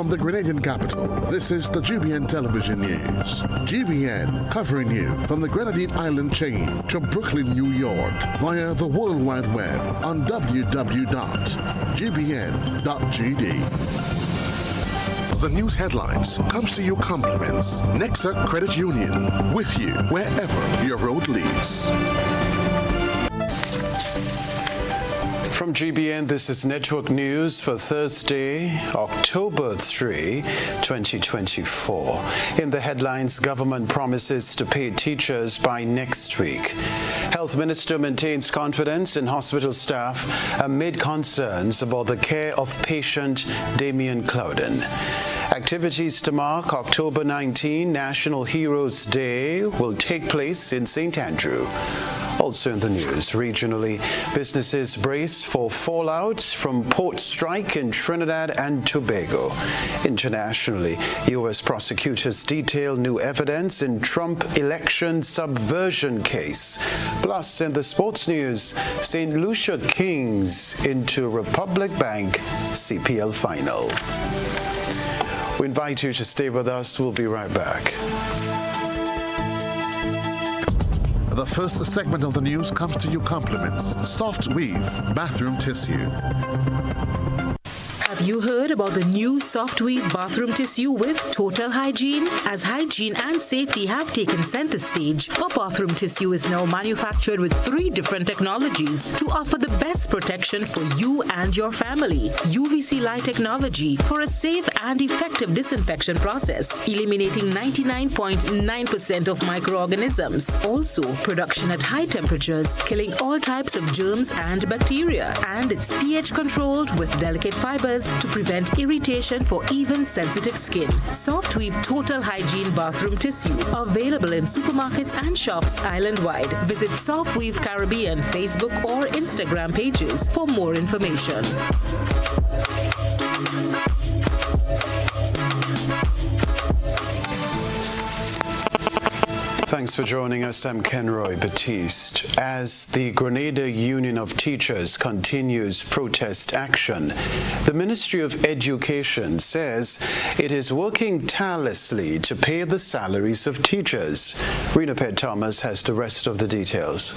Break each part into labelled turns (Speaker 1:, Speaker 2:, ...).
Speaker 1: from the Grenadian capital, this is the GBN television news. GBN covering you from the Grenadine Island chain to Brooklyn, New York via the World Wide Web on www.gbn.gd. The news headlines comes to you compliments Nexa Credit Union, with you wherever your road leads.
Speaker 2: From GBN, this is Network News for Thursday, October 3, 2024. In the headlines, government promises to pay teachers by next week. Health Minister maintains confidence in hospital staff amid concerns about the care of patient Damien Clouden. Activities to mark October 19, National Heroes Day, will take place in St. Andrew. Also in the news, regionally, businesses brace for fallout from port strike in Trinidad and Tobago. Internationally, U.S. prosecutors detail new evidence in Trump election subversion case. Plus, in the sports news, St. Lucia Kings into Republic Bank CPL final. We invite you to stay with us. We'll be right back.
Speaker 1: The first segment of the news comes to you compliments Soft Weave Bathroom Tissue.
Speaker 3: Have you heard about the new Soft Weave bathroom tissue with total hygiene? As hygiene and safety have taken center stage, our bathroom tissue is now manufactured with 3 different technologies to offer the best protection for you and your family. UVC light technology for a safe and effective disinfection process, eliminating 99.9% of microorganisms. Also, production at high temperatures, killing all types of germs and bacteria. And it's pH controlled with delicate fibers to prevent irritation for even sensitive skin. Soft Weave Total Hygiene Bathroom Tissue, available in supermarkets and shops island-wide. Visit Soft Weave Caribbean Facebook or Instagram pages for more information.
Speaker 2: Thanks for joining us. I'm Kenroy. Baptiste. As the Grenada Union of Teachers continues protest action, the Ministry of Education says it is working tirelessly to pay the salaries of teachers. Rena Pett Thomas has the rest of the details.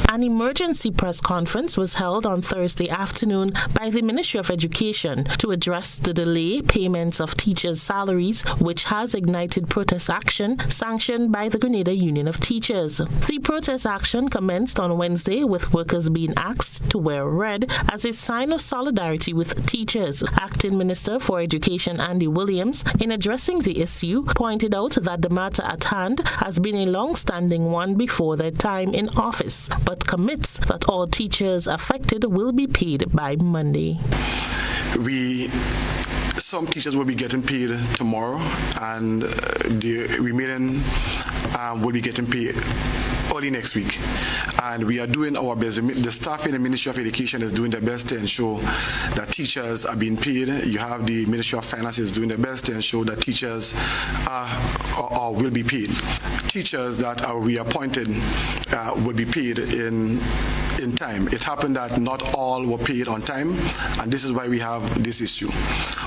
Speaker 4: An emergency press conference was held on Thursday afternoon by the Ministry of Education to address the delay payments of teachers' salaries, which has ignited protest action sanctioned by the Grenada Union of Teachers. The protest action commenced on Wednesday with workers being asked to wear red as a sign of solidarity with teachers. Acting Minister for Education Andy Williams, in addressing the issue, pointed out that the matter at hand has been a long-standing one before their time in office, but commits that all teachers affected will be paid by Monday.
Speaker 5: Some teachers will be getting paid tomorrow, and the remaining will be getting paid early next week. And we are doing our best. The staff in the Ministry of Education is doing their best to ensure that teachers are being paid. You have the Ministry of Finance is doing their best to ensure that teachers will be paid. Teachers that are reappointed will be paid in time. It happened that not all were paid on time, and this is why we have this issue.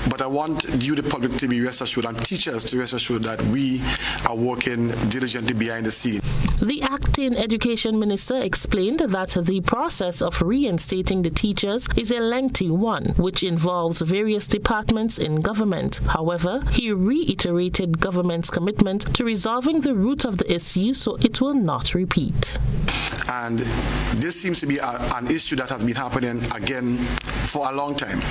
Speaker 5: But I want you, the public, to be rest assured, and teachers to rest assured that we are working diligently behind the scene.
Speaker 4: The acting education minister explained that the process of reinstating the teachers is a lengthy one, which involves various departments in government. However, he reiterated government's commitment to resolving the root of the issue so it will not repeat.
Speaker 5: And this seems to be an issue that has been happening again for a long time.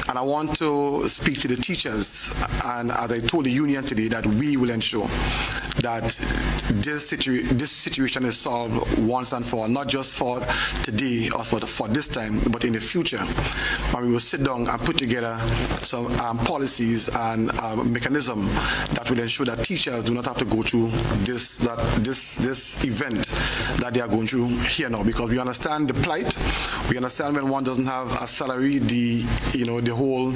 Speaker 5: And I want to speak to the teachers, and as I told the union today, that we will ensure that this situation is solved once and for all, not just for today or for this time, but in the future. And we will sit down and put together some policies and mechanism that will ensure that teachers do not have to go through this event that they are going through here now, because we understand the plight. We understand when one doesn't have a salary, the whole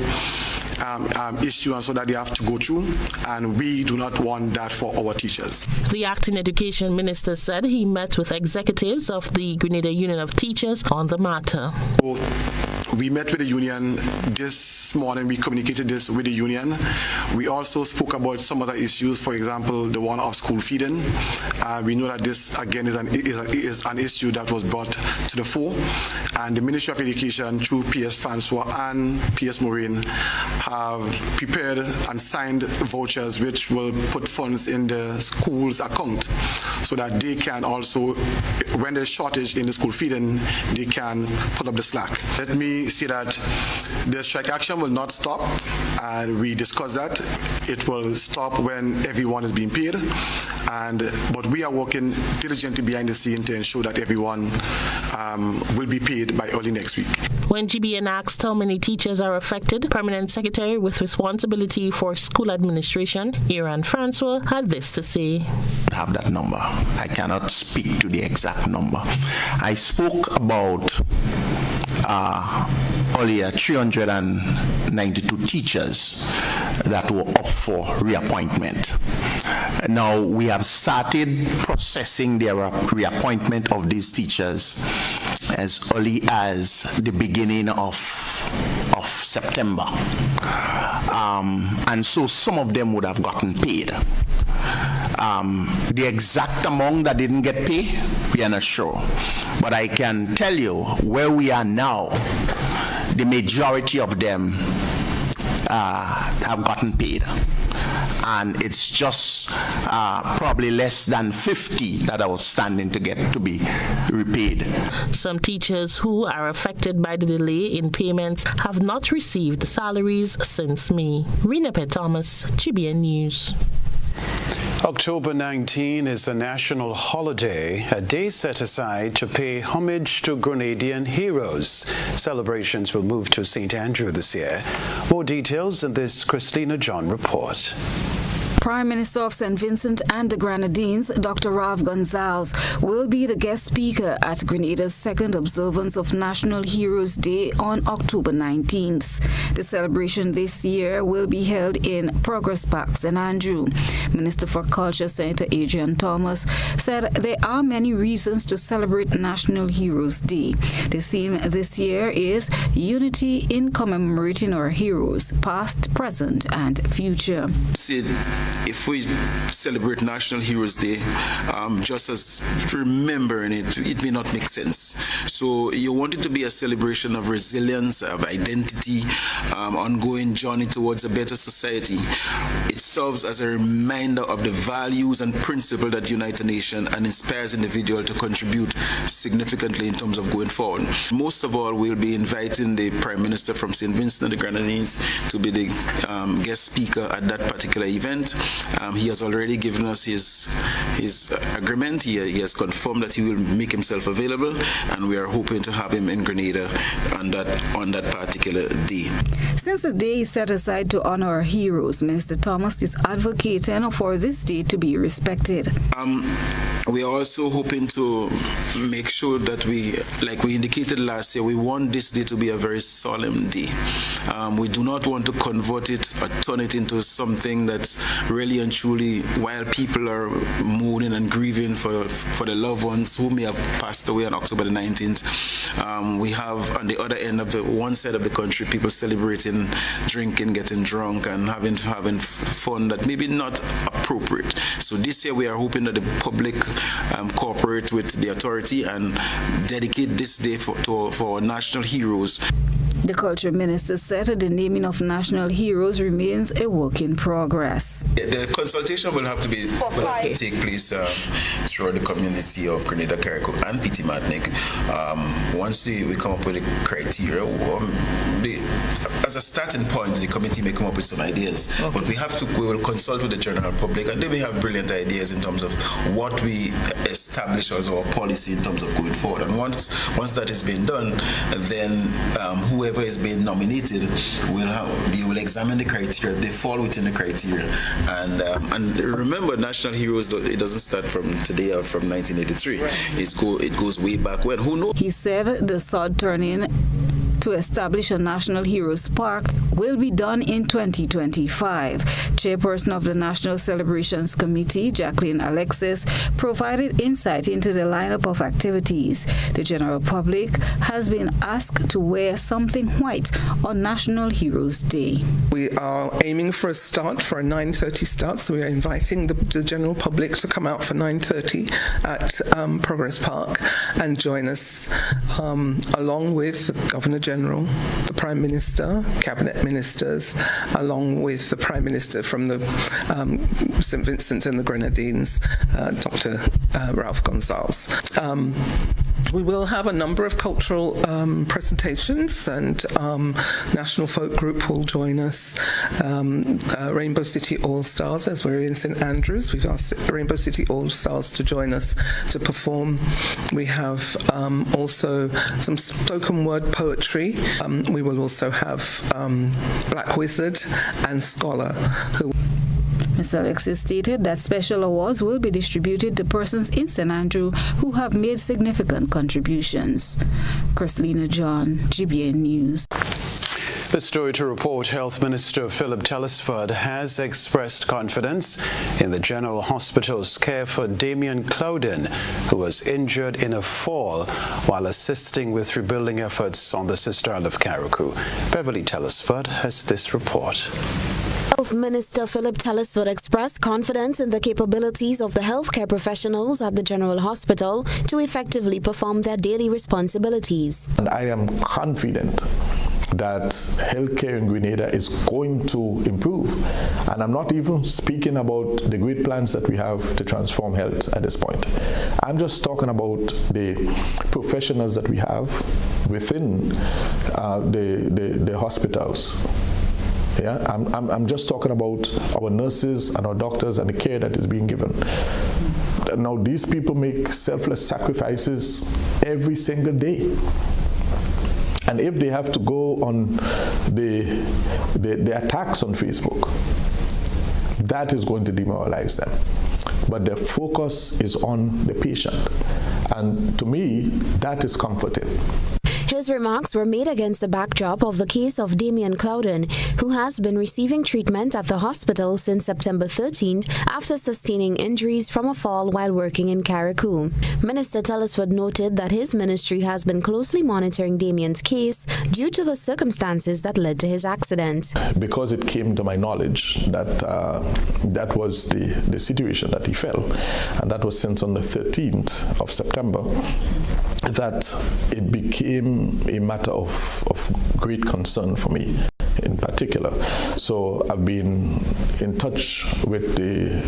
Speaker 5: issue, and so that they have to go through, and we do not want that for our teachers.
Speaker 4: The acting education minister said he met with executives of the Grenada Union of Teachers on the matter.
Speaker 5: We met with the union this morning. We communicated this with the union. We also spoke about some other issues, for example, the one of school feeding. We know that this, again, is an issue that was brought to the fore. And the Ministry of Education, through PS Francois and PS Maureen, have prepared and signed vouchers which will put funds in the school's account so that they can also, when there's shortage in the school feeding, they can put up the slack. Let me say that the strike action will not stop, and we discussed that. It will stop when everyone is being paid, but we are working diligently behind the scene to ensure that everyone will be paid by early next week.
Speaker 4: When GBN asked how many teachers are affected, Permanent Secretary with responsibility for school administration, Aaron Francois, had this to say.
Speaker 6: I have that number. I cannot speak to the exact number. I spoke about earlier 392 teachers that were up for reappointment. Now we have started processing the reappointment of these teachers as early as the beginning of September. And so some of them would have gotten paid. The exact amount that didn't get paid, we are not sure. But I can tell you where we are now, the majority of them have gotten paid. And it's just probably less than 50 that are outstanding to be repaid.
Speaker 4: Some teachers who are affected by the delay in payments have not received salaries since May. Rena P. Thomas, GBN News.
Speaker 2: October 19 is a national holiday, a day set aside to pay homage to Grenadian heroes. Celebrations will move to St. Andrew this year. More details in this Christina John report.
Speaker 7: Prime Minister of St. Vincent and the Grenadines, Dr. Rav Gonzalez, will be the guest speaker at Grenada's second observance of National Heroes Day on October 19th. The celebration this year will be held in Progress Park, St. Andrew. Minister for Culture, Senator Adrian Thomas, said there are many reasons to celebrate National Heroes Day. The theme this year is unity in commemorating our heroes, past, present, and future.
Speaker 8: If we celebrate National Heroes Day, just as remembering it may not make sense. So you want it to be a celebration of resilience, of identity, ongoing journey towards a better society. It serves as a reminder of the values and principles that unite a nation and inspires individuals to contribute significantly in terms of going forward. Most of all, we'll be inviting the Prime Minister from St. Vincent and the Grenadines to be the guest speaker at that particular event. He has already given us his agreement. He has confirmed that he will make himself available, and we are hoping to have him in Grenada on that particular day.
Speaker 7: Since the day is set aside to honor our heroes, Minister Thomas is advocating for this day to be respected.
Speaker 8: We are also hoping to make sure that like we indicated last year, we want this day to be a very solemn day. We do not want to convert it or turn it into something that's really and truly, while people are mourning and grieving for the loved ones who may have passed away on October the 19th, we have on the other end of the one side of the country people celebrating, drinking, getting drunk, and having fun that maybe not appropriate. So this year we are hoping that the public cooperate with the authority and dedicate this day for our national heroes.
Speaker 7: The Culture Minister said the naming of national heroes remains a work in progress.
Speaker 8: The consultation will have to take place throughout the community of Grenada, Carriacou, and PT Martinique. Once we come up with a criteria, as a starting point, the committee may come up with some ideas. Okay. But we will consult with the general public, and they may have brilliant ideas in terms of what we establish as our policy in terms of going forward. And once that has been done, then whoever is being nominated will examine the criteria. They fall within the criteria, and remember, national heroes, it doesn't start from today or from 1983. Right. It goes way back when. Who knows?
Speaker 7: He said the sod turning to establish a National Heroes Park will be done in 2025. Chairperson of the National Celebrations Committee, Jacqueline Alexis, provided insight into the lineup of activities. The general public has been asked to wear something white on National Heroes Day.
Speaker 9: We are aiming for a start, for a 9:30 start, so we are inviting the general public to come out for 9:30 at Progress Park and join us along with the Governor General, the Prime Minister, Cabinet Ministers, along with the Prime Minister from the St. Vincent and the Grenadines, Dr. Ralph Gonzalez. We will have a number of cultural presentations, and National Folk Group will join us. Rainbow City All-Stars, as we're in St. Andrews, we've asked Rainbow City All-Stars to join us to perform. We have also some spoken word poetry. We will also have Black Wizard and Scholar, who
Speaker 7: Ms. Alexis stated that special awards will be distributed to persons in St. Andrew who have made significant contributions. Chrislina John, GBN News.
Speaker 2: The story to report, Health Minister Philip Telesford has expressed confidence in the General Hospital's care for Damien Clouden, who was injured in a fall while assisting with rebuilding efforts on the Sister Isle of Carriacou. Beverly Telesford has this report.
Speaker 10: Health Minister Philip Telesford expressed confidence in the capabilities of the healthcare professionals at the General Hospital to effectively perform their daily responsibilities.
Speaker 11: And I am confident that healthcare in Grenada is going to improve. And I'm not even speaking about the great plans that we have to transform health at this point. I'm just talking about the professionals that we have within the hospitals. Yeah, I'm just talking about our nurses and our doctors and the care that is being given. Now, these people make selfless sacrifices every single day. And if they have to go on the attacks on Facebook, that is going to demoralize them. But their focus is on the patient. And to me, that is comforting.
Speaker 10: His remarks were made against the backdrop of the case of Damien Clouden, who has been receiving treatment at the hospital since September 13th after sustaining injuries from a fall while working in Carriacou. Minister Telesford noted that his ministry has been closely monitoring Damien's case due to the circumstances that led to his accident.
Speaker 11: Because it came to my knowledge that that was the situation that he fell, and that was since on the 13th of September, that it became a matter of great concern for me in particular. So I've been in touch with the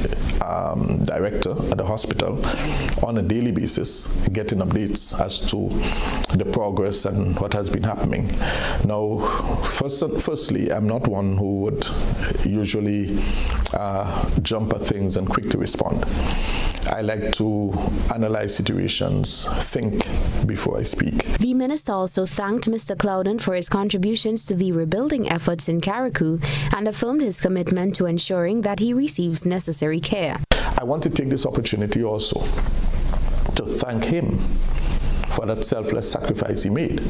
Speaker 11: director at the hospital on a daily basis, getting updates as to the progress and what has been happening. Now, firstly, I'm not one who would usually jump at things and quick to respond. I like to analyze situations, think before I speak.
Speaker 10: The minister also thanked Mr. Clouden for his contributions to the rebuilding efforts in Carriacou and affirmed his commitment to ensuring that he receives necessary care.
Speaker 11: I want to take this opportunity also to thank him for that selfless sacrifice he made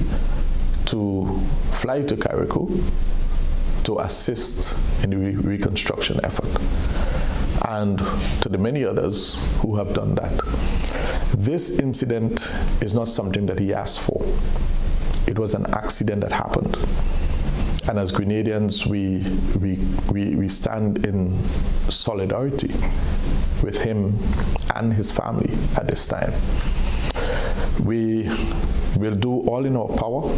Speaker 11: to fly to Carriacou to assist in the reconstruction effort, and to the many others who have done that. This incident is not something that he asked for. It was an accident that happened. And as Grenadians, we stand in solidarity with him and his family at this time. We will do all in our power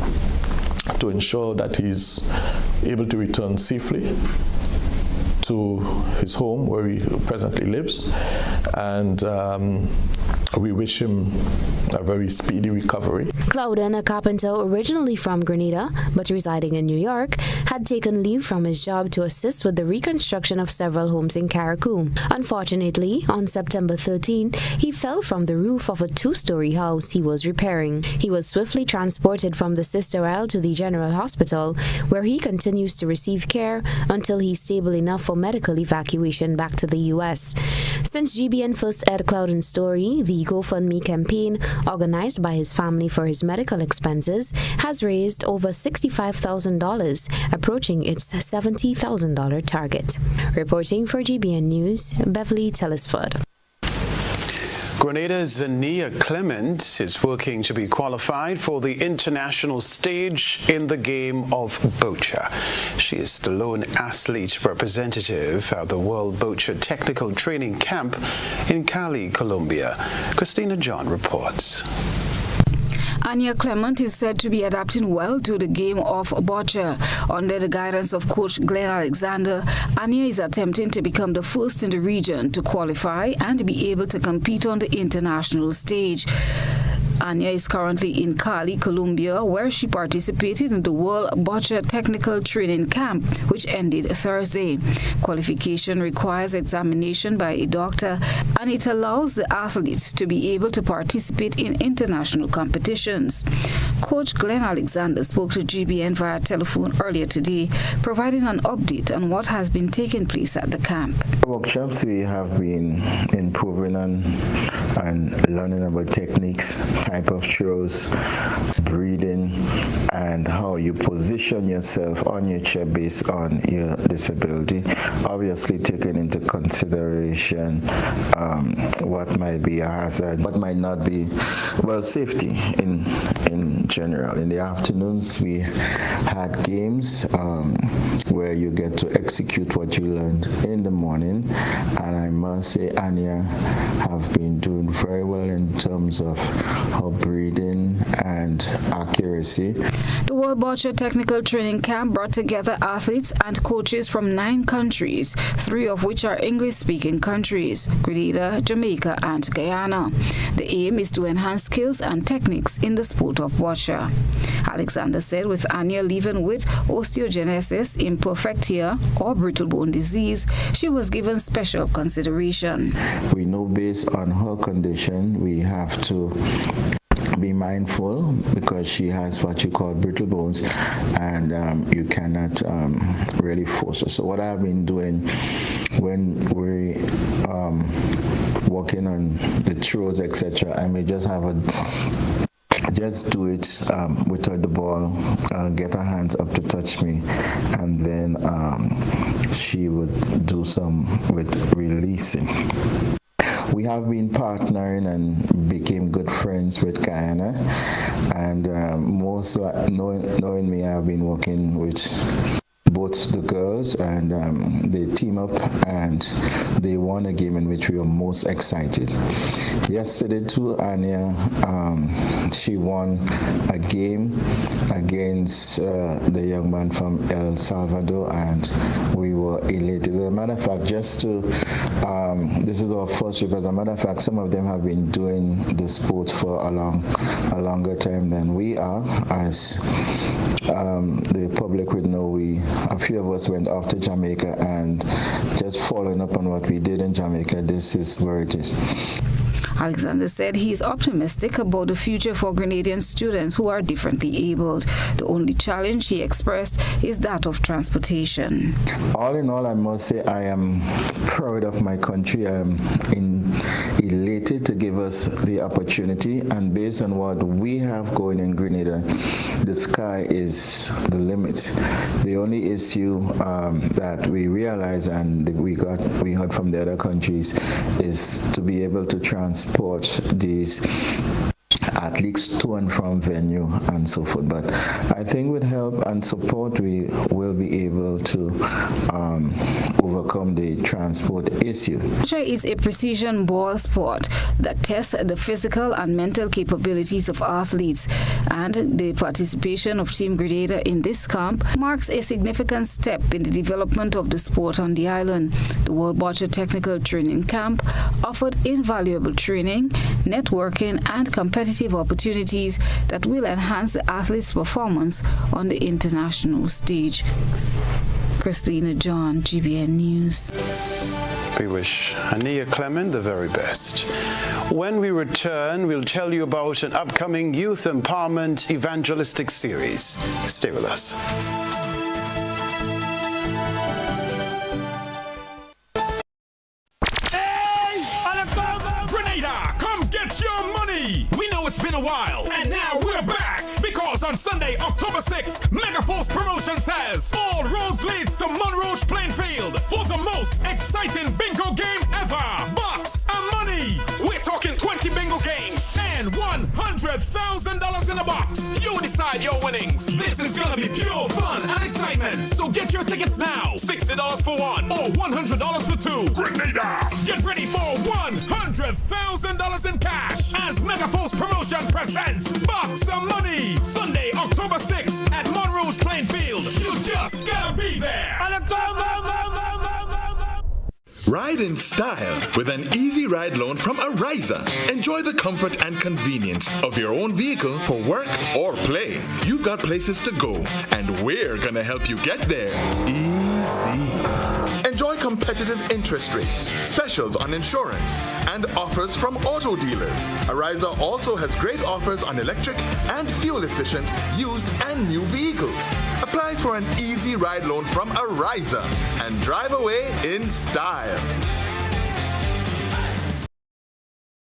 Speaker 11: to ensure that he's able to return safely to his home where he presently lives, and we wish him a very speedy recovery.
Speaker 10: Clouden, a carpenter originally from Grenada but residing in New York, had taken leave from his job to assist with the reconstruction of several homes in Carriacou. Unfortunately, on September 13, he fell from the roof of a two-story house he was repairing. He was swiftly transported from the Sister Isle to the General Hospital, where he continues to receive care until he's stable enough for medical evacuation back to the U.S. Since GBN first aired Clouden's story, the GoFundMe campaign organized by his family for his medical expenses has raised over $65,000, approaching its $70,000 target. Reporting for GBN News, Beverly Telesford.
Speaker 2: Grenada's Ania Clement is working to be qualified for the international stage in the game of boccia. She is the lone athlete representative at the World Boccia Technical Training Camp in Cali, Colombia. Christina John reports.
Speaker 7: Ania Clement is said to be adapting well to the game of boccia. Under the guidance of coach Glenn Alexander, Ania is attempting to become the first in the region to qualify and be able to compete on the international stage. Ania is currently in Cali, Colombia, where she participated in the World Boccia Technical Training Camp, which ended Thursday. Qualification requires examination by a doctor, and it allows the athletes to be able to participate in international competitions. Coach Glenn Alexander spoke to GBN via telephone earlier today, providing an update on what has been taking place at the camp.
Speaker 12: Workshops we have been improving on and learning about techniques, type of throws, breathing, and how you position yourself on your chair based on your disability. Obviously taking into consideration what might be a hazard, what might not be. Well, safety in general. In the afternoons we had games where you get to execute what you learned in the morning, and I must say Ania have been doing very well in terms of her breathing and accuracy.
Speaker 7: The World Boccia Technical Training Camp brought together athletes and coaches from 9 countries, 3 of which are English-speaking countries: Grenada, Jamaica, and Guyana. The aim is to enhance skills and techniques in the sport of boccia. Alexander said with Ania living with osteogenesis imperfecta or brittle bone disease, she was given special consideration.
Speaker 12: We know based on her condition, we have to be mindful because she has what you call brittle bones, and you cannot really force her. So what I've been doing when we're working on the throws, etc., I may just have just do it without the ball, get her hands up to touch me, and then she would do some with releasing. We have been partnering and became good friends with Guyana, and most knowing me, I've been working with both the girls, and they team up and they won a game in which we were most excited. Yesterday too, Ania, she won a game against the young man from El Salvador, and we were elated. As a matter of fact, this is our first trip. As a matter of fact, some of them have been doing the sport for a longer time than we are. As the public would know, a few of us went off to Jamaica, and just following up on what we did in Jamaica, this is where it is.
Speaker 7: Alexander said he is optimistic about the future for Grenadian students who are differently abled. The only challenge he expressed is that of transportation.
Speaker 12: All in all, I must say I am proud of my country. I am elated to give us the opportunity, and based on what we have going in Grenada, the sky is the limit. The only issue that we realize and we heard from the other countries is to be able to transport these athletes to and from venue and so forth. But I think with help and support, we will be able to overcome the transport issue.
Speaker 7: Boccia is a precision ball sport that tests the physical and mental capabilities of athletes, and the participation of Team Grenada in this camp marks a significant step in the development of the sport on the island. The World Boccia Technical Training Camp offered invaluable training, networking, and competitive opportunities that will enhance the athletes' performance on the international stage. Christina John, GBN News.
Speaker 2: We wish Ania Clement the very best. When we return, we'll tell you about an upcoming youth empowerment evangelistic series. Stay with us.
Speaker 13: Grenada, come get a while. And now we're back because on Sunday, October 6th, Megaforce Promotion says all roads leads to Monroe Plainfield for the most exciting bingo game ever. Bucks and money. We're talking 20 bingo games and $100,000 in a box. You decide your winnings. This is gonna be pure fun and excitement. So get your tickets now. $60 for one or $100 for two. Grenada! Get ready for $100,000 in cash as Megaforce Promotion presents Bucks and Money. Sunday, October 6th at Monroe Plainfield. You just gotta be there.
Speaker 14: Ride in style with an easy ride loan from Ariza. Enjoy the comfort and convenience of your own vehicle for work or play. You've got places to go, and we're gonna help you get there easy. Enjoy competitive interest rates, specials on insurance, and offers from auto dealers. Ariza also has great offers on electric and fuel-efficient used and new vehicles. Apply for an easy ride loan from Ariza and drive away in style.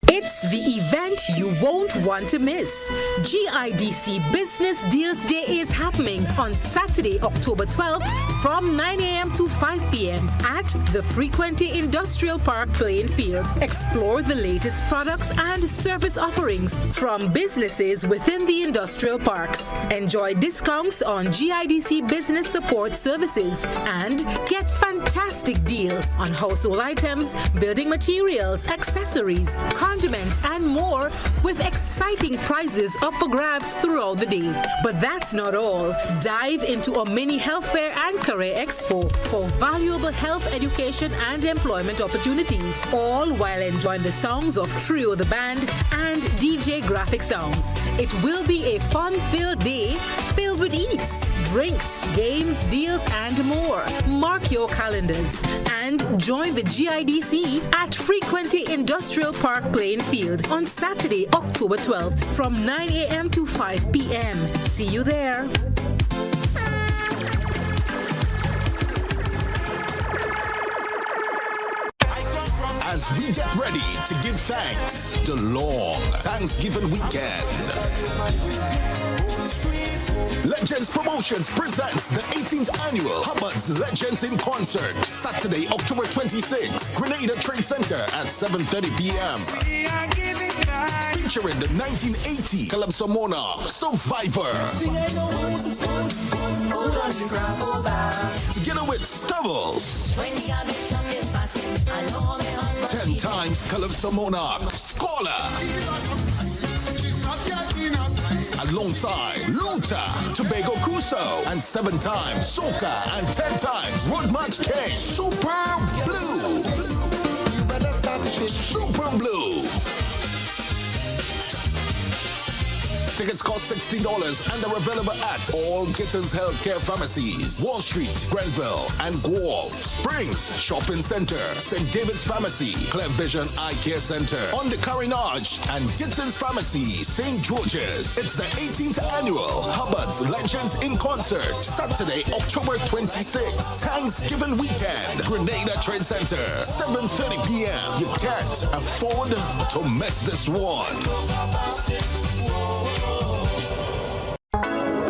Speaker 3: It's the event you won't want to miss. GIDC Business Deals Day is happening on Saturday, October 12th from 9 a.m. to 5 p.m. at the Frequenty Industrial Park Plainfield. Explore the latest products and service offerings from businesses within the industrial parks. Enjoy discounts on GIDC business support services and get fantastic deals on household items, building materials, accessories, condiments, and more with exciting prizes up for grabs throughout the day. But that's not all. Dive into a mini health fair and career expo for valuable health education and employment opportunities, all while enjoying the songs of Trio the Band and DJ Graphic Sounds. It will be a fun-filled day filled with eats, drinks, games, deals, and more. Mark your calendars and join the GIDC at Frequenty Industrial Park Plainfield on Saturday, October 12th from 9 a.m. to 5 p.m. See you there.
Speaker 15: As we get ready to give thanks, the long Thanksgiving weekend. Legends Promotions presents the 18th annual Hubbard's Legends in Concert, Saturday, October 26th, Grenada Trade Center at 7:30 p.m. Featuring the 1980 Calypso Monarch Survivor. Together with Stubbles. 10 times Calypso Monarch Scholar. Alongside Luther, Tobago Kuso, and 7 times Soca and 10 times Road March King. Super Blue. Super Blue. Tickets cost $60 and are available at all Gittins Healthcare Pharmacies, Wall Street, Grenville, and Guelph, Springs Shopping Center, St. David's Pharmacy, Clear Vision Eye Care Center, on the Carinage, and Gittins Pharmacy, St. George's. It's the 18th annual Hubbard's Legends in Concert, Saturday, October 26th, Thanksgiving weekend, Grenada Trade Center, 7:30 p.m. You can't afford to miss this one.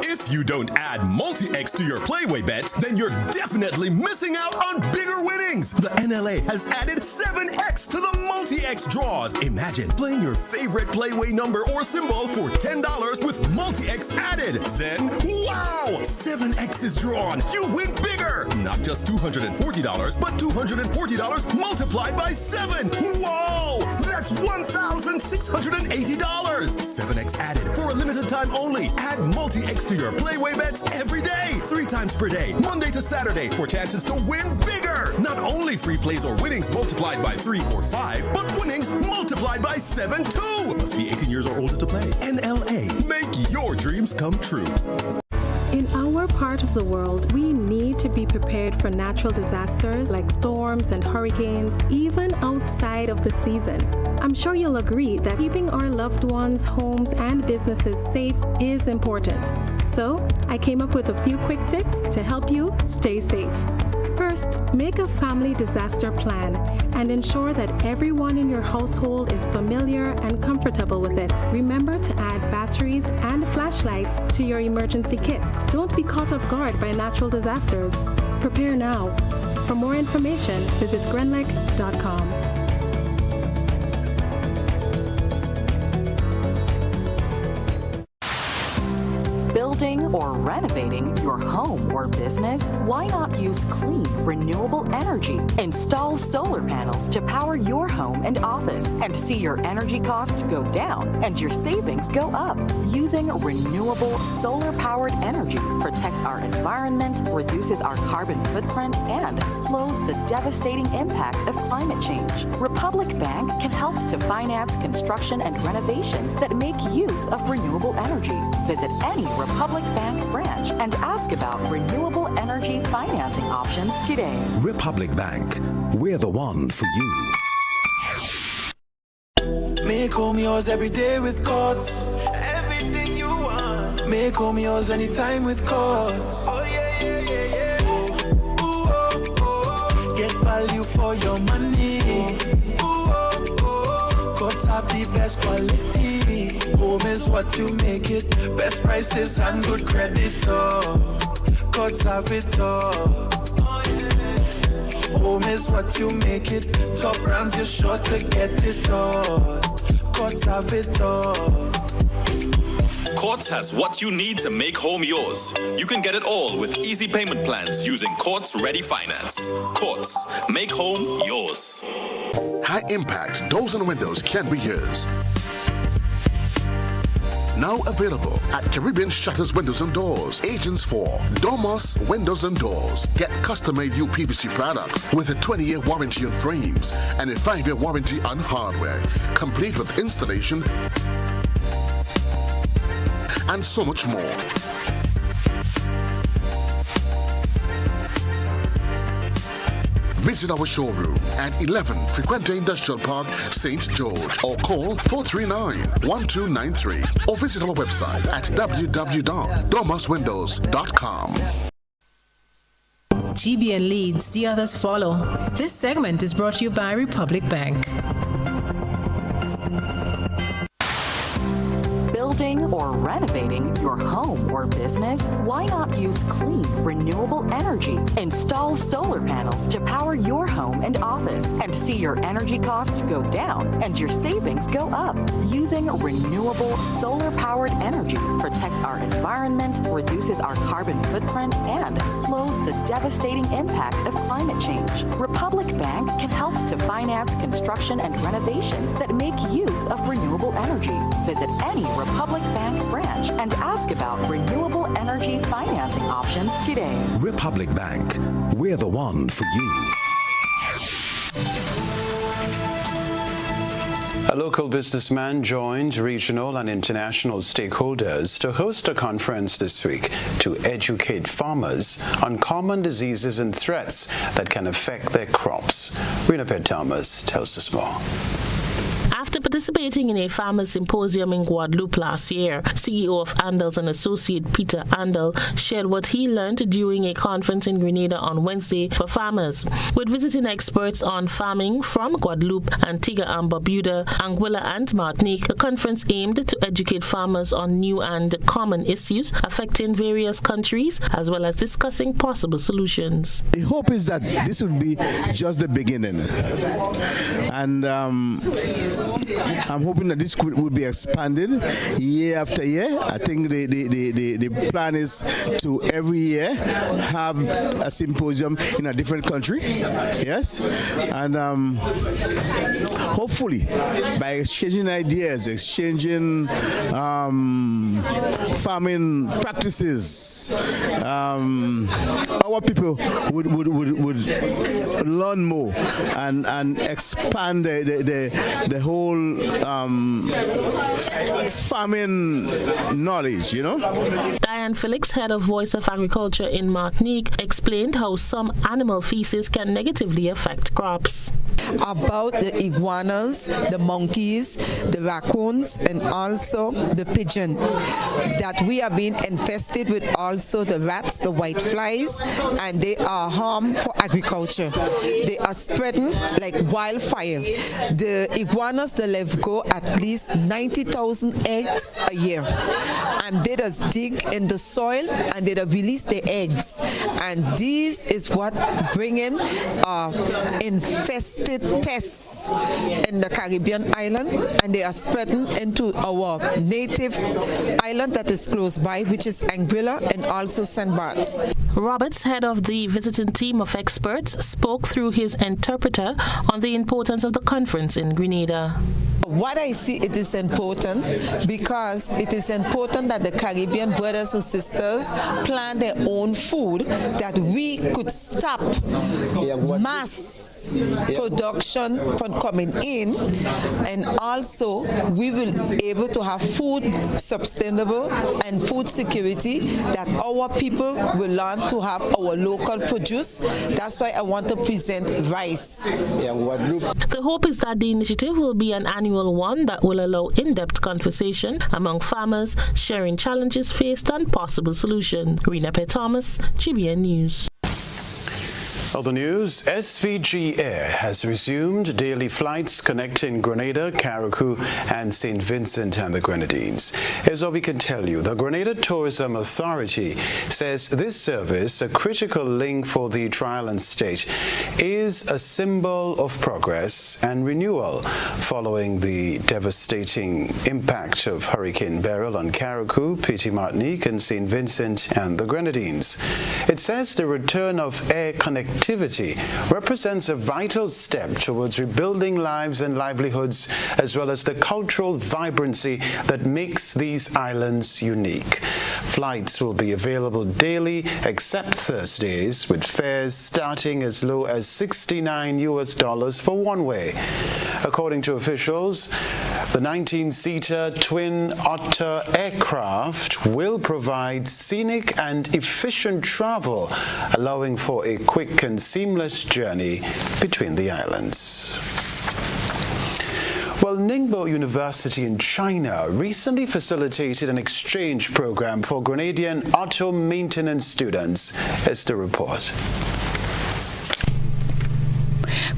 Speaker 16: If you don't add multi-X to your Playway bets, then you're definitely missing out on bigger winnings. The NLA has added 7X to the multi-X draws. Imagine playing your favorite Playway number or symbol for $10 with multi-X added. Then, wow! 7X is drawn. You win bigger. Not just $240, but $240 multiplied by 7. Whoa! That's $1,680. 7X added for a limited time only. Add multi-X to your Playway bets every day, 3 times per day, Monday to Saturday, for chances to win bigger. Not only free plays or winnings multiplied by 3 or 5, but winnings multiplied by 7 too. Must be 18 years or older to play. NLA, make your dreams come true.
Speaker 17: In our part of the world, we need to be prepared for natural disasters like storms and hurricanes, even outside of the season. I'm sure you'll agree that keeping our loved ones, homes, and businesses safe is important. So, I came up with a few quick tips to help you stay safe. First, make a family disaster plan and ensure that everyone in your household is familiar and comfortable with it. Remember to add batteries and flashlights to your emergency kit. Don't be caught off guard by natural disasters. Prepare now. For more information, visit grenlec.com.
Speaker 18: Building or renovating your home or business? Why not use clean, renewable energy? Install solar panels to power your home and office and see your energy costs go down and your savings go up. Using renewable solar-powered energy protects our environment, reduces our carbon footprint, and slows the devastating impact of climate change. Republic Bank can help to finance construction and renovations that make use of renewable energy. Visit any Republic Bank branch and ask about renewable energy financing options today.
Speaker 19: Republic Bank, we're the one for you.
Speaker 20: Make home yours every day with Courts. Everything you want. Make home yours anytime with Courts. Oh yeah, yeah, yeah, yeah. Get value for your money. Courts have the best quality. Home is what you make it. Best prices and good credit. Courts have it all. Home is what you make it. Top brands, you're sure to get it all. Courts have it all.
Speaker 21: Courts has what you need to make home yours. You can get it all with easy payment plans using Courts Ready Finance. Courts, make home yours.
Speaker 1: High impact doors and windows can be yours. Now available at Caribbean Shutters Windows and Doors, agents for Domus Windows and Doors. Get custom-made UPVC products with a 20-year warranty on frames and a 5-year warranty on hardware, complete with installation and so much more. Visit our showroom at 11 Frequente Industrial Park, St. George, or call 439-1293, or visit our website at www.domuswindows.com.
Speaker 22: GBN leads, the others follow. This segment is brought to you by Republic Bank.
Speaker 18: Building or renovating your home or business? Why not use clean, renewable energy? Install solar panels to power your home and office and see your energy costs go down and your savings go up. Using renewable solar-powered energy protects our environment, reduces our carbon footprint, and slows the devastating impact of climate change. Republic Bank can help to finance construction and renovations that make use of renewable energy. Visit any Republic Bank branch and ask about renewable energy financing options today.
Speaker 19: Republic Bank, we're the one for you.
Speaker 2: A local businessman joined regional and international stakeholders to host a conference this week to educate farmers on common diseases and threats that can affect their crops. Renapet Thomas tells us more.
Speaker 4: After participating in a farmers' symposium in Guadeloupe last year, CEO of Andals and Associate Peter Andal shared what he learned during a conference in Grenada on Wednesday for farmers. With visiting experts on farming from Guadeloupe, Antigua and Barbuda, Anguilla and Martinique, the conference aimed to educate farmers on new and common issues affecting various countries, as well as discussing possible solutions.
Speaker 23: The hope is that this will be just the beginning. And I'm hoping that this will be expanded year after year. I think the plan is to every year have a symposium in a different country. Yes, and hopefully by exchanging ideas, exchanging farming practices, our people would learn more and expand the whole farming knowledge, you know.
Speaker 4: Diane Felix, head of Voice of Agriculture in Martinique, explained how some animal feces can negatively affect crops.
Speaker 5: about the iguanas, the monkeys, the raccoons, and also the pigeon. That we are being infested with also the rats, the white flies, and they are harm for agriculture. They are spreading like wildfire. The iguanas, they let go at least 90,000 eggs a year. And they just dig in the soil and they just release their eggs. And this is what bringing infested pests in the Caribbean island, and they are spreading into our native island that is close by, which is Anguilla and also St. Bart's.
Speaker 4: Roberts, head of the visiting team of experts, spoke through his interpreter on the importance of the conference in Grenada.
Speaker 5: What I see, it is important because it is important that the Caribbean brothers and sisters plant their own food, that we could stop mass production from coming in, and also we will be able to have food sustainable and food security, that our people will learn to have our local produce. That's why I want to present rice.
Speaker 4: The hope is that the initiative will be an annual one that will allow in-depth conversation among farmers, sharing challenges faced and possible solutions. Rena P. Thomas, GBN News.
Speaker 2: Other news, SVG Air has resumed daily flights connecting Grenada, Carriacou, and St. Vincent and the Grenadines. Here's what we can tell you. The Grenada Tourism Authority says this service, a critical link for the tri-island state, is a symbol of progress and renewal following the devastating impact of Hurricane Beryl on Carriacou, Petit Martinique, and St. Vincent and the Grenadines. It says the return of air connectivity represents a vital step towards rebuilding lives and livelihoods, as well as the cultural vibrancy that makes these islands unique. Flights will be available daily except Thursdays, with fares starting as low as $69 for one way. According to officials, the 19-seater Twin Otter aircraft will provide scenic and efficient travel, allowing for a quick and seamless journey between the islands. Well, Ningbo University in China recently facilitated an exchange program for Grenadian auto maintenance students. Here's the report.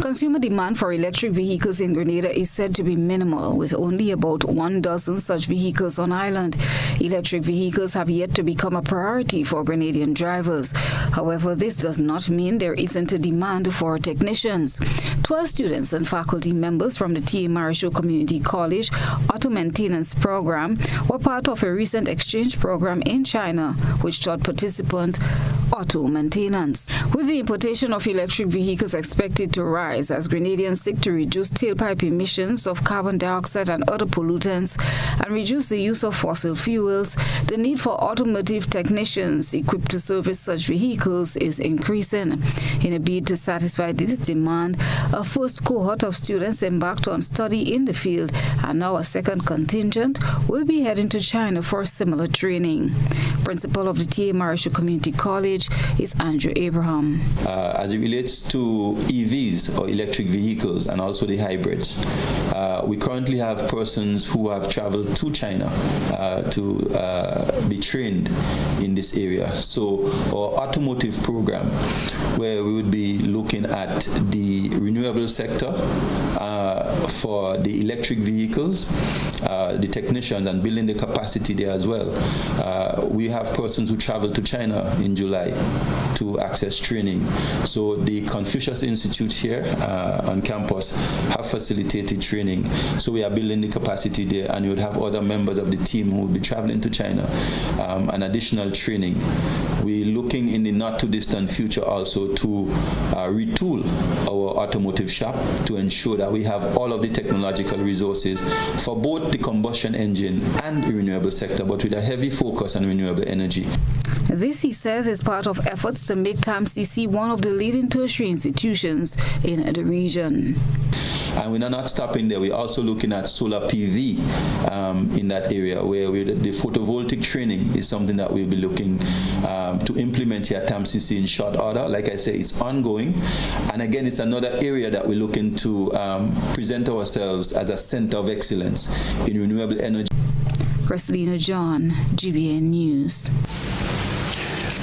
Speaker 7: Consumer demand for electric vehicles in Grenada is said to be minimal, with only about 1 dozen such vehicles on island. Electric vehicles have yet to become a priority for Grenadian drivers. However, this does not mean there isn't a demand for technicians. 12 students and faculty members from the T.A. Marichaud Community College Auto Maintenance Program were part of a recent exchange program in China, which taught participants auto maintenance. With the importation of electric vehicles expected to rise as Grenadians seek to reduce tailpipe emissions of carbon dioxide and other pollutants and reduce the use of fossil fuels, the need for automotive technicians equipped to service such vehicles is increasing. In a bid to satisfy this demand, a first cohort of students embarked on study in the field, and now a second contingent will be heading to China for similar training. Principal of the T.A. Marichaud Community College is Andrew Abraham.
Speaker 6: As it relates to EVs or electric vehicles and also the hybrids, we currently have persons who have traveled to China to be trained in this area. So our automotive program, where we would be looking at the renewable sector for the electric vehicles, the technicians, and building the capacity there as well. We have persons who travel to China in July to access training. So the Confucius Institute here on campus have facilitated training. So we are building the capacity there, and we would have other members of the team who will be traveling to China and additional training. We're looking in the not too distant future also to retool our automotive shop to ensure that we have all of the technological resources for both the combustion engine and the renewable sector, but with a heavy focus on renewable energy.
Speaker 7: This, he says, is part of efforts to make TAMCC one of the leading tertiary institutions in the region.
Speaker 6: And we're not stopping there. We're also looking at solar PV in that area, where the photovoltaic training is something that we'll be looking to implement here at TAMCC in short order. Like I say, it's ongoing. And again, it's another area that we're looking to present ourselves as a center of excellence in renewable energy.
Speaker 7: Christina John, GBN News.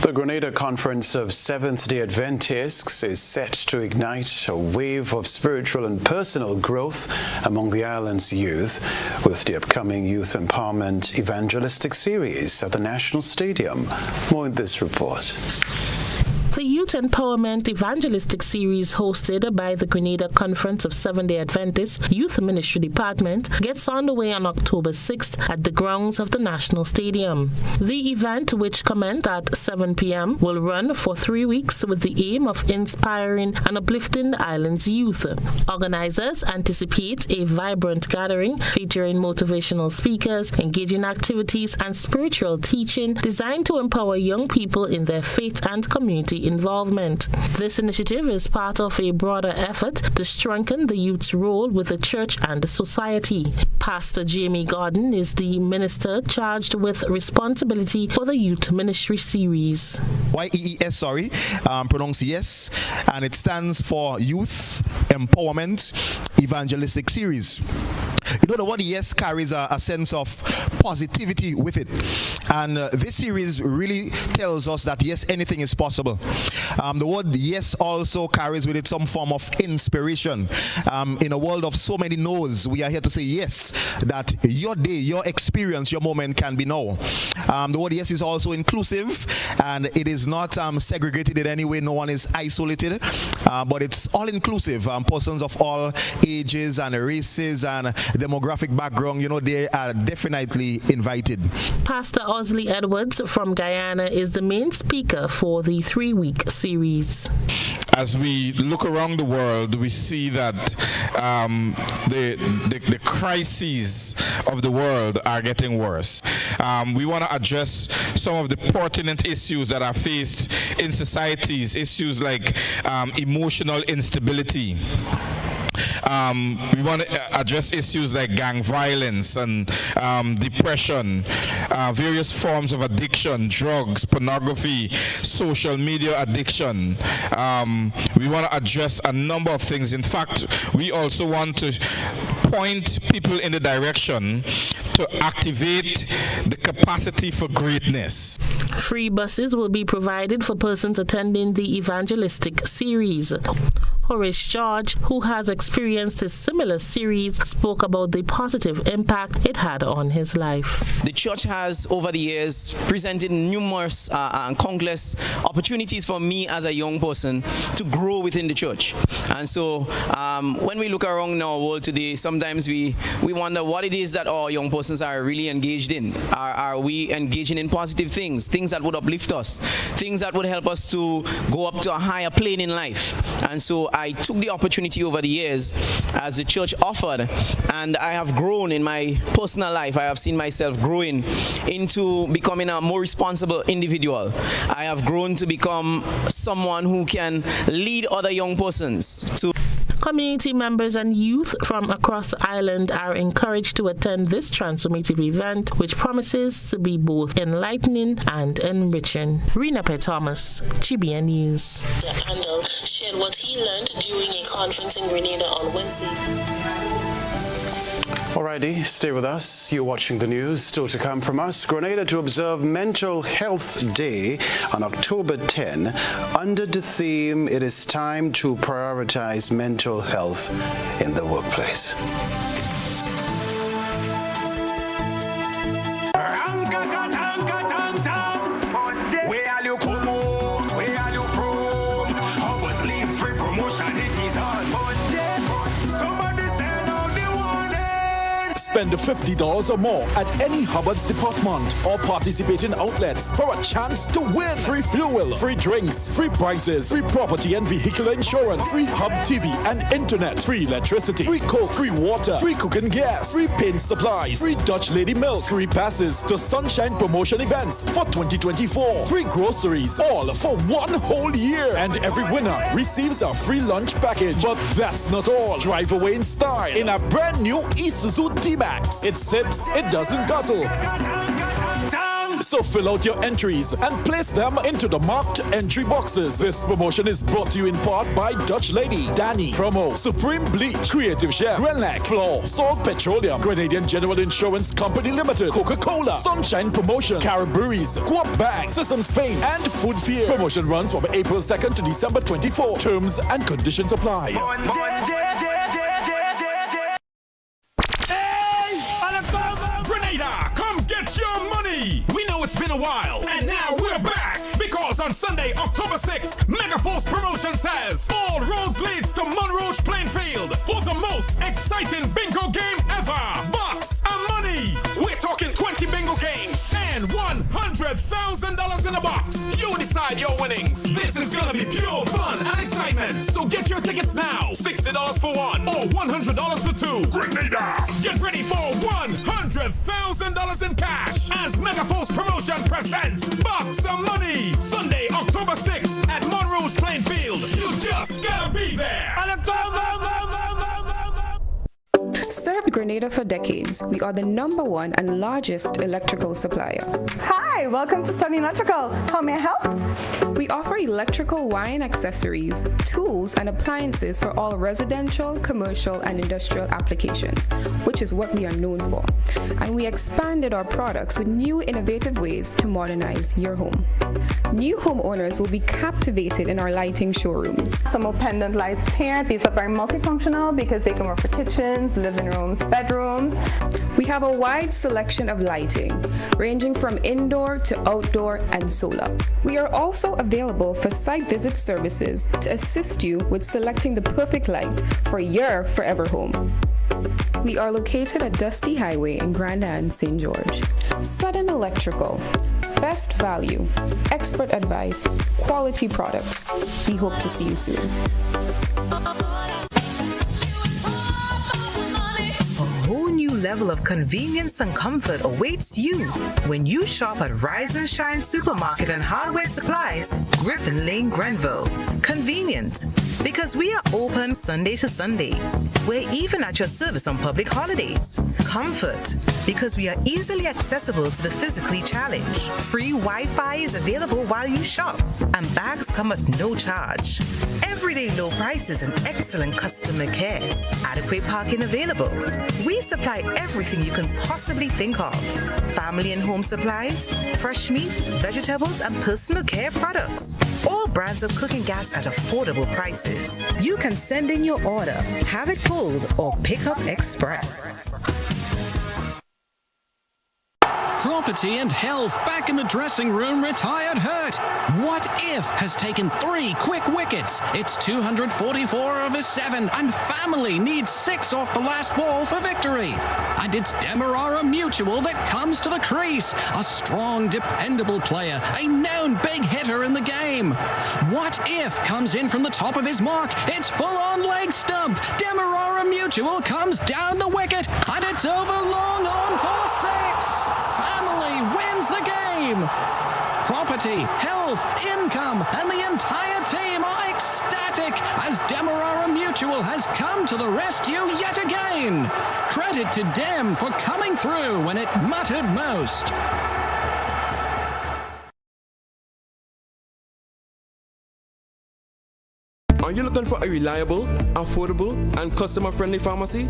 Speaker 2: The Grenada Conference of Seventh-day Adventists is set to ignite a wave of spiritual and personal growth among the island's youth with the upcoming Youth Empowerment Evangelistic Series at the National Stadium. More in this report.
Speaker 4: The Youth Empowerment Evangelistic Series hosted by the Grenada Conference of Seventh-day Adventists Youth Ministry Department gets underway on October 6th at the grounds of the National Stadium. The event, which commenced at 7 p.m., will run for 3 weeks with the aim of inspiring and uplifting the island's youth. Organizers anticipate a vibrant gathering featuring motivational speakers, engaging activities, and spiritual teaching designed to empower young people in their faith and community involvement. This initiative is part of a broader effort to strengthen the youth's role with the church and the society. Pastor Jamie Gordon is the minister charged with responsibility for the Youth Ministry Series.
Speaker 8: YEES, pronounced yes, and it stands for Youth Empowerment Evangelistic Series. You know, the word yes carries a sense of positivity with it. And this series really tells us that yes, anything is possible. The word yes also carries with it some form of inspiration. In a world of so many no's, we are here to say yes, that your day, your experience, your moment can be now. The word yes is also inclusive, and it is not segregated in any way. No one is isolated, but it's all inclusive. Persons of all ages and races and demographic background, they are definitely invited.
Speaker 4: Pastor Osley Edwards from Guyana is the main speaker for the 3-week series.
Speaker 9: As we look around the world, we see that the crises of the world are getting worse. We want to address some of the pertinent issues that are faced in societies, issues like emotional instability. We want to address issues like gang violence and depression, various forms of addiction, drugs, pornography, social media addiction. We want to address a number of things. In fact, we also want to point people in the direction to activate the capacity for greatness.
Speaker 4: Free buses will be provided for persons attending the evangelistic series. Horace George, who has experienced a similar series, spoke about the positive impact it had on his life.
Speaker 11: The church has, over the years, presented numerous and countless opportunities for me as a young person to grow within the church. And so when we look around our world today, sometimes we wonder what it is that our young persons are really engaged in. Are we engaging in positive things, things that would uplift us, things that would help us to go up to a higher plane in life? And so I took the opportunity over the years as the church offered, and I have grown in my personal life. I have seen myself growing into becoming a more responsible individual. I have grown to become someone who can lead other young persons to.
Speaker 4: Community members and youth from across the island are encouraged to attend this transformative event, which promises to be both enlightening and enriching. Rena P. Thomas, GBN News.
Speaker 24: Andal shared what he learned during a conference in Grenada on Wednesday.
Speaker 2: Alrighty, stay with us. You're watching the news. Still to come from us. Grenada to observe Mental Health Day on October 10 under the theme, "It is time to prioritize mental health in the workplace."
Speaker 10: Spend $50 or more at any Hubbard's department or participating outlets for a chance to win free fuel, free drinks, free prizes, free property and vehicle insurance, free Hub TV and internet, free electricity, free coke, free water, free cooking gas, free paint supplies, free Dutch Lady milk, free passes to Sunshine promotion events for 2024, free groceries, all for one whole year. And every winner receives a free lunch package. But that's not all. Drive away in style in a brand new Isuzu D-Max. It sits, it doesn't guzzle. So fill out your entries and place them into the marked entry boxes. This promotion is brought to you in part by Dutch Lady, Danny, Promo, Supreme Bleach, Creative Chef, Grenlac, Floor, Salt Petroleum, Grenadian General Insurance Company Limited, Coca-Cola, Sunshine Promotion, Caribberies, Coop Bank, Sesame Spain, and Food Fear. Promotion runs from April 2nd to December 24. Terms and conditions apply.
Speaker 12: Grenada, come get your money! We know it's been a while, and now we're back! Because on Sunday, October 6th, Megaforce Promotion says all roads leads to Monroe Plainfield for the most exciting bingo game ever! Bucks and money! We're talking 20 bingo games and $100,000 in a box! You decide your winnings! This is gonna be pure fun and excitement! So get your tickets now! $60 for one or $100 for two! Grenada! Get ready for $100,000 in cash as Megaforce Promotion presents Bucks and Money! Sunday, October 6th at Monroe Plainfield. You just gotta be there!
Speaker 13: Served Grenada for decades, we are the #1 and largest electrical supplier.
Speaker 14: Hi, welcome to Sunny Electrical. How may I help?
Speaker 13: We offer electrical wire and accessories, tools, and appliances for all residential, commercial, and industrial applications, which is what we are known for. And we expanded our products with new innovative ways to modernize your home. New homeowners will be captivated in our lighting showrooms.
Speaker 14: Some more pendant lights here. These are very multifunctional because they can work for kitchens, living rooms, bedrooms.
Speaker 13: We have a wide selection of lighting, ranging from indoor to outdoor and solar. We are also available for site visit services to assist you with selecting the perfect light for your forever home. We are located at Dusty Highway in Grand Anse, St. George. Sudden Electrical. Best value, expert advice, quality products. We hope to see you soon.
Speaker 25: Level of convenience and comfort awaits you when you shop at Rise and Shine Supermarket and Hardware Supplies, Griffin Lane, Grenville. Convenient, because we are open Sunday to Sunday. We're even at your service on public holidays. Comfort, because we are easily accessible to the physically challenged. Free Wi-Fi is available while you shop, and bags come at no charge. Everyday low prices and excellent customer care. Adequate parking available. We supply everything you can possibly think of. Family and home supplies, fresh meat, vegetables, and personal care products. All brands of cooking gas at affordable prices. You can send in your order, have it pulled, or pick up express.
Speaker 26: Property and health back in the dressing room, retired hurt. What If has taken 3 quick wickets. It's 244 over 7, and family needs 6 off the last ball for victory. And it's Demerara Mutual that comes to the crease. A strong, dependable player, a known big hitter in the game. What If comes in from the top of his mark. It's full-on leg stump. Demerara Mutual comes down the wicket, and it's over long on for 6. Family wins the game. Property, health, income, and the entire team are ecstatic as Demerara Mutual has come to the rescue yet again. Credit to Dem for coming through when it mattered most.
Speaker 27: Are you looking for a reliable, affordable, and customer-friendly pharmacy?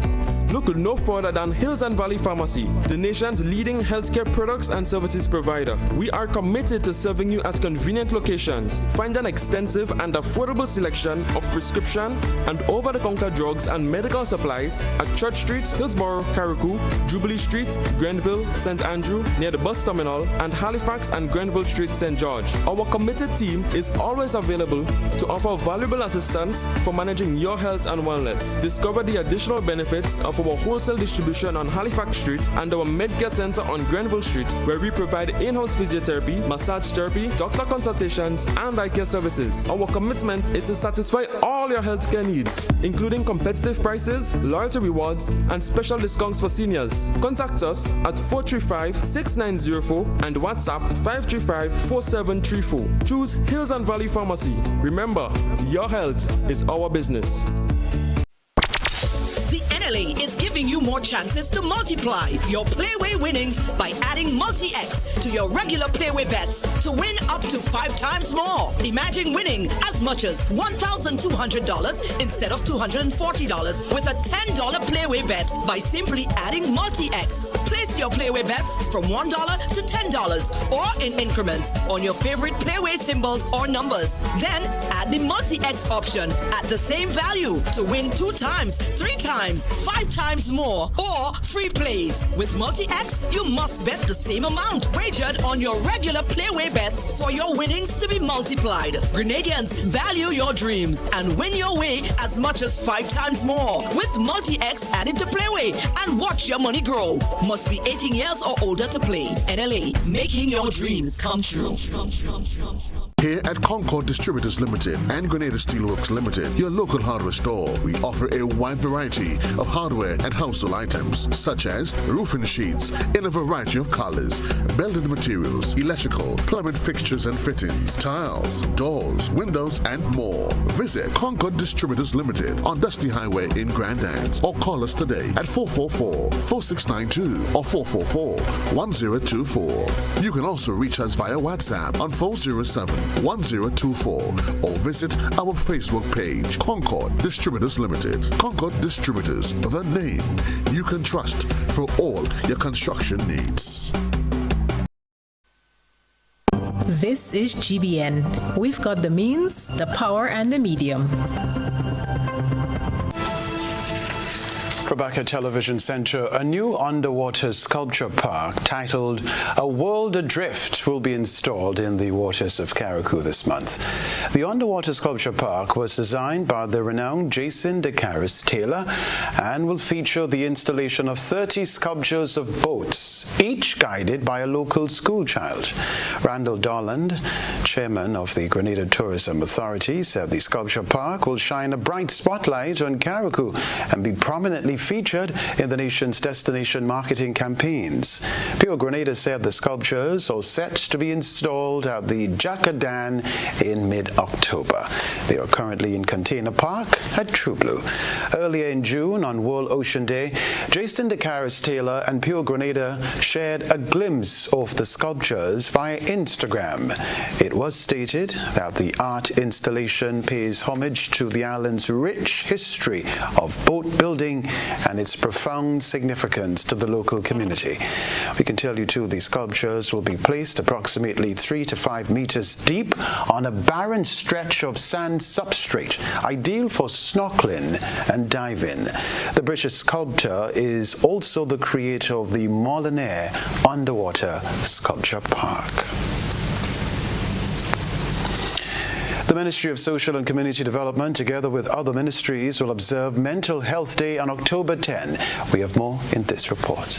Speaker 27: Look no further than Hills and Valley Pharmacy, the nation's leading healthcare products and services provider. We are committed to serving you at convenient locations. Find an extensive and affordable selection of prescription and over-the-counter drugs and medical supplies at Church Street, Hillsborough, Carriacou, Jubilee Street, Grenville, St. Andrew, near the bus terminal, and Halifax and Grenville Street, St. George. Our committed team is always available to offer valuable assistance for managing your health and wellness. Discover the additional benefits of of our wholesale distribution on Halifax Street and our Medcare Center on Grenville Street, where we provide in-house physiotherapy, massage therapy, doctor consultations, and eye care services. Our commitment is to satisfy all your healthcare needs, including competitive prices, loyalty rewards, and special discounts for seniors. Contact us at 435-6904 and WhatsApp 535-4734. Choose Hills and Valley Pharmacy. Remember, your health is our business.
Speaker 1: The NLA is giving you more chances to multiply your Playway winnings by adding Multi-X to your regular Playway bets to win up to 5 times more. Imagine winning as much as $1,200 instead of $240 with a $10 Playway bet by simply adding Multi-X. Place your Playway bets from $1 to $10 or in increments on your favorite Playway symbols or numbers. Then add the Multi-X option at the same value to win 2 times, 3 times, 5 times more, or free plays. With Multi-X, you must bet the same amount wagered on your regular Playway bets for your winnings to be multiplied. Grenadians, value your dreams and win your way as much as 5 times more with Multi-X added to Playway and watch your money grow. Must be 18 years or older to play. NLA, making your dreams come true.
Speaker 3: Here at Concord Distributors Limited and Grenada Steelworks Limited, your local hardware store, we offer a wide variety of hardware and household items, such as roofing sheets in a variety of colors, building materials, electrical, plumbing fixtures and fittings, tiles, doors, windows, and more. Visit Concord Distributors Limited on Dusty Highway in Grand Anse or call us today at 444-4692 or 444-1024. You can also reach us via WhatsApp on 407-1024 or visit our Facebook page, Concord Distributors Limited. Concord Distributors, the name you can trust for all your construction needs.
Speaker 22: This is GBN. We've got the means, the power, and the medium.
Speaker 2: Rebecca Television Center, a new underwater sculpture park titled A World Adrift will be installed in the waters of Carriacou this month. The underwater sculpture park was designed by the renowned Jason DeCaris Taylor and will feature the installation of 30 sculptures of boats, each guided by a local school child. Randall Darland, chairman of the Grenada Tourism Authority, said the sculpture park will shine a bright spotlight on Carriacou and be prominently featured in the nation's destination marketing campaigns. Pure Grenada said the sculptures are set to be installed at the Jacadan in mid-October. They are currently in Container Park at True Blue. Earlier in June, on World Ocean Day, Jason DeCaris Taylor and Pure Grenada shared a glimpse of the sculptures via Instagram. It was stated that the art installation pays homage to the island's rich history of boat building and its profound significance to the local community. We can tell you too, these sculptures will be placed approximately 3 to 5 meters deep on a barren stretch of sand substrate, ideal for snorkeling and diving. The British sculptor is also the creator of the Molinaire Underwater Sculpture Park. The Ministry of Social and Community Development, together with other ministries, will observe Mental Health Day on October 10. We have more in this report.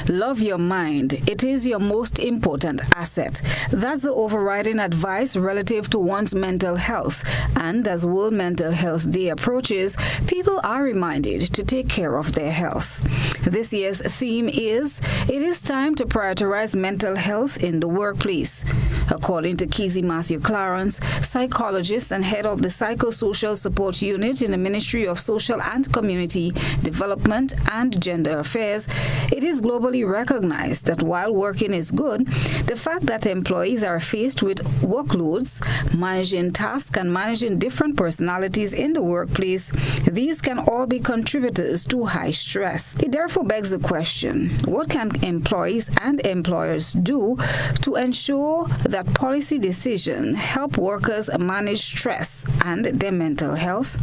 Speaker 7: Love your mind. It is your most important asset. That's the overriding advice relative to one's mental health. And as World Mental Health Day approaches, people are reminded to take care of their health. This year's theme is, it is time to prioritize mental health in the workplace. According to Kizzy Matthew Clarence, psychologist and head of the Psychosocial Support Unit in the Ministry of Social and Community Development and Gender Affairs, it is globally recognized that while working is good, the fact that employees are faced with workloads, managing tasks and managing different personalities in the workplace, these can all be contributors to high stress. It therefore begs the question, what can employees and employers do to ensure that policy decisions help workers manage stress and their mental health?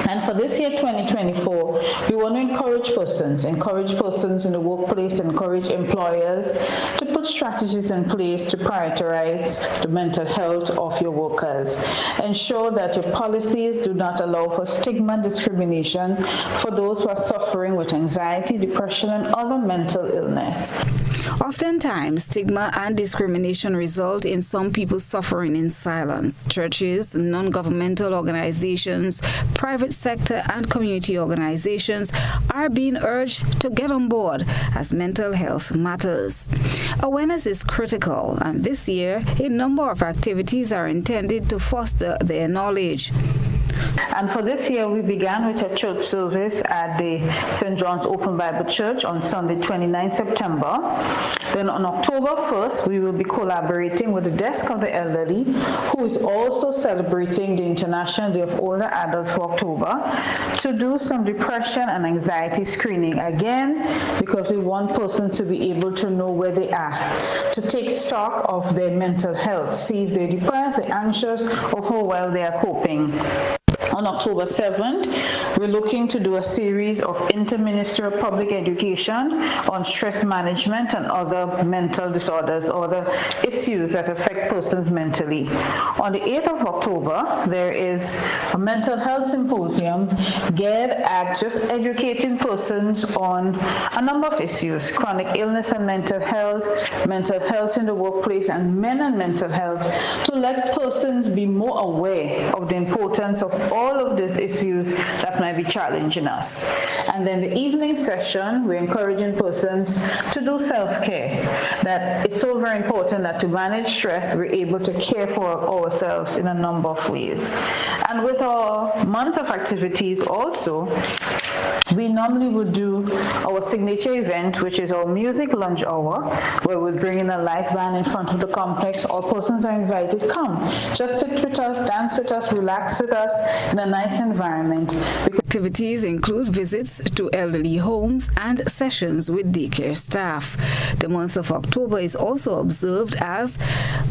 Speaker 15: And for this year, 2024, we want to encourage persons in the workplace, encourage employers to put strategies in place to prioritize the mental health of your workers. Ensure that your policies do not allow for stigma and discrimination for those who are suffering with anxiety, depression, and other mental illness.
Speaker 7: Oftentimes, stigma and discrimination result in some people suffering in silence. Churches, non-governmental organizations, private sector and community organizations are being urged to get on board as mental health matters. Awareness is critical, and this year, a number of activities are intended to foster their knowledge.
Speaker 15: And for this year, we began with a church service at the St. John's Open Bible Church on Sunday, 29 September. Then on October 1st, we will be collaborating with the Desk of the Elderly, who is also celebrating the International Day of Older Adults for October, to do some depression and anxiety screening. Again, because we want persons to be able to know where they are, to take stock of their mental health, see if they're depressed, they're anxious, or how well they are coping. On October 7th, we're looking to do a series of interministerial public education on stress management and other mental disorders or the issues that affect persons mentally. On the 8th of October, there is a mental health symposium geared at just educating persons on a number of issues: chronic illness and mental health in the workplace, and men and mental health, to let persons be more aware of the importance of all of these issues that might be challenging us. And then the evening session, we're encouraging persons to do self-care. That it's so very important that to manage stress, we're able to care for ourselves in a number of ways. And with our month of activities also, we normally would do our signature event, which is our music lunch hour, where we'll bring in a live band in front of the complex. All persons are invited. Come, just sit with us, dance with us, relax with us in a nice environment.
Speaker 7: Activities include visits to elderly homes and sessions with daycare staff. The month of October is also observed as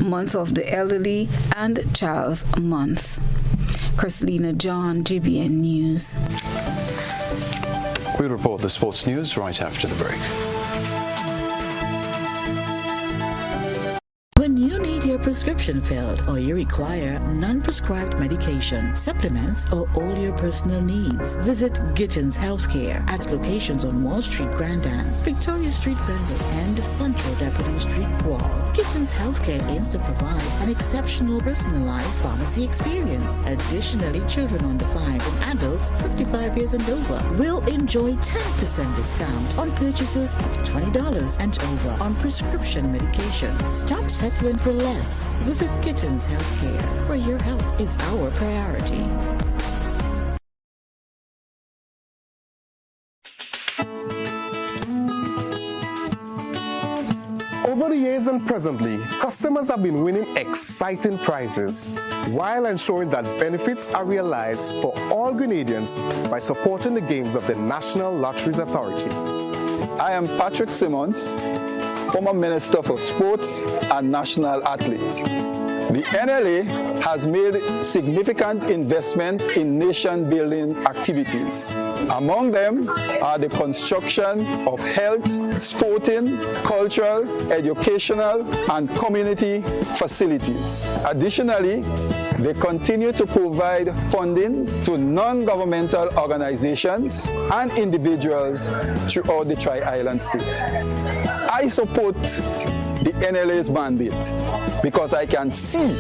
Speaker 7: Month of the Elderly and Child's Month. Christina John, GBN News.
Speaker 2: We'll report the sports news right after the break.
Speaker 16: When you need your prescription filled or you require non-prescribed medication, supplements, or all your personal needs, visit Gittins Healthcare at locations on Wall Street, Grandans, Victoria Street, Grenville, and Central Deputy Street, Wall. Gittins Healthcare aims to provide an exceptional personalized pharmacy experience. Additionally, children under 5 and adults 55 years and over will enjoy 10% discount on purchases of $20 and over on prescription medication. Stop settling for less. Visit Gittins Healthcare, where your health is our priority.
Speaker 17: Over the years and presently, customers have been winning exciting prizes while ensuring that benefits are realized for all Grenadians by supporting the games of the National Lotteries Authority.
Speaker 18: I am Patrick Simmons, former Minister for Sports and National Athlete. The NLA has made significant investment in nation-building activities. Among them are the construction of health, sporting, cultural, educational, and community facilities. Additionally, they continue to provide funding to non-governmental organizations and individuals throughout the Tri-Island state. I support the NLA's mandate because I can see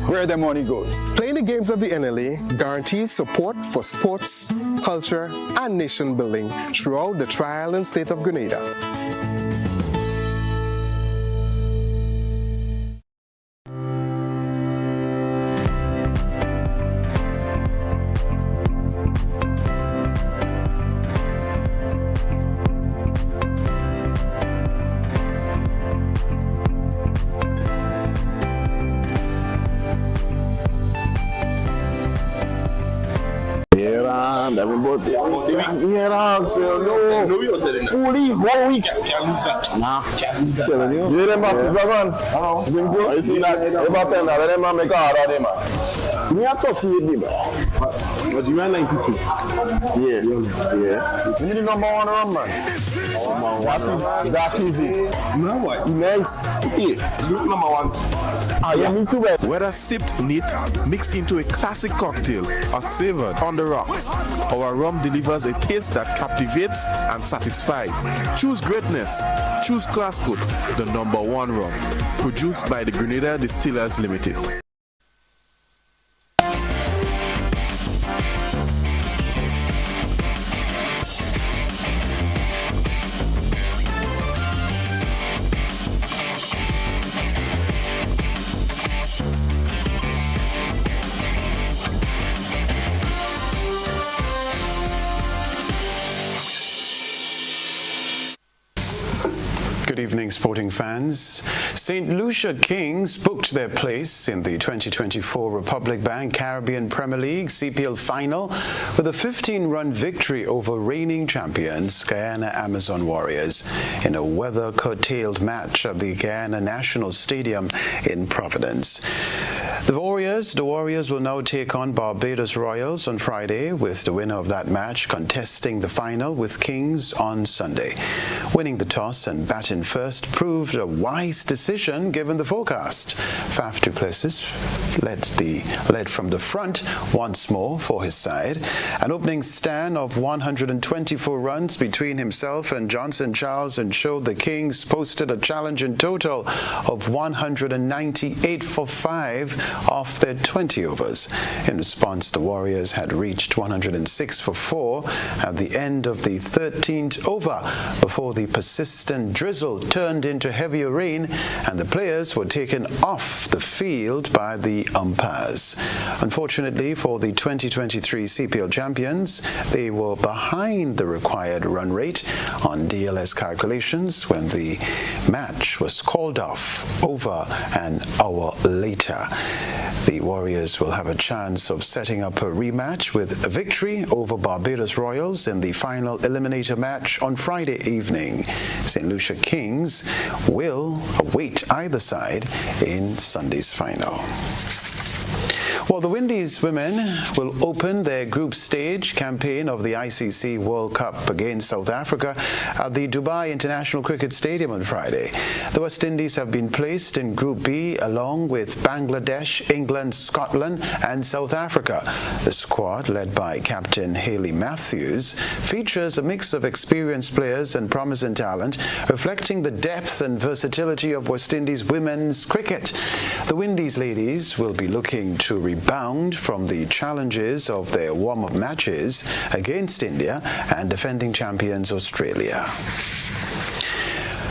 Speaker 18: where the money goes.
Speaker 17: Playing the games of the NLA guarantees support for sports, culture, and nation building throughout the Tri-Island state of Grenada.
Speaker 5: But you ran 92. Yeah. You need the number one run, man. That easy. No, what? Nice. Yeah. Number one. Yeah, me too.
Speaker 6: Whether sipped neat, mixed into a classic cocktail, or savored on the rocks, our rum delivers a taste that captivates and satisfies. Choose greatness. Choose Classcoat, the number one rum. Produced by the Grenada Distillers Limited.
Speaker 2: Good evening, sporting fans. St. Lucia Kings booked their place in the 2024 Republic Bank Caribbean Premier League CPL final with a 15-run victory over reigning champions Guyana Amazon Warriors in a weather-curtailed match at the Guyana National Stadium in Providence. The Warriors will now take on Barbados Royals on Friday, with the winner of that match contesting the final with Kings on Sunday. Winning the toss and batting first proved a wise decision given the forecast. Faf du Plessis led from the front once more for his side. An opening stand of 124 runs between himself and Johnson Charles ensured the Kings posted a challenging total of 198 for 5 off their 20 overs. In response, the Warriors had reached 106 for 4 at the end of the 13th over before the persistent drizzle turned into heavier rain and the players were taken off the field by the umpires. Unfortunately for the 2023 CPL champions, they were behind the required run rate on DLS calculations when the match was called off over an hour later. The Warriors will have a chance of setting up a rematch with a victory over Barbados Royals in the final eliminator match on Friday evening. St. Lucia Kings will await either side in Sunday's final. Well, the Windies women will open their group stage campaign of the ICC World Cup against South Africa at the Dubai International Cricket Stadium on Friday. The West Indies have been placed in Group B along with Bangladesh, England, Scotland and South Africa. The squad, led by Captain Hayley Matthews, features a mix of experienced players and promising talent, reflecting the depth and versatility of West Indies women's cricket. The Windies ladies will be looking to rebound from the challenges of their warm-up matches against India and defending champions Australia.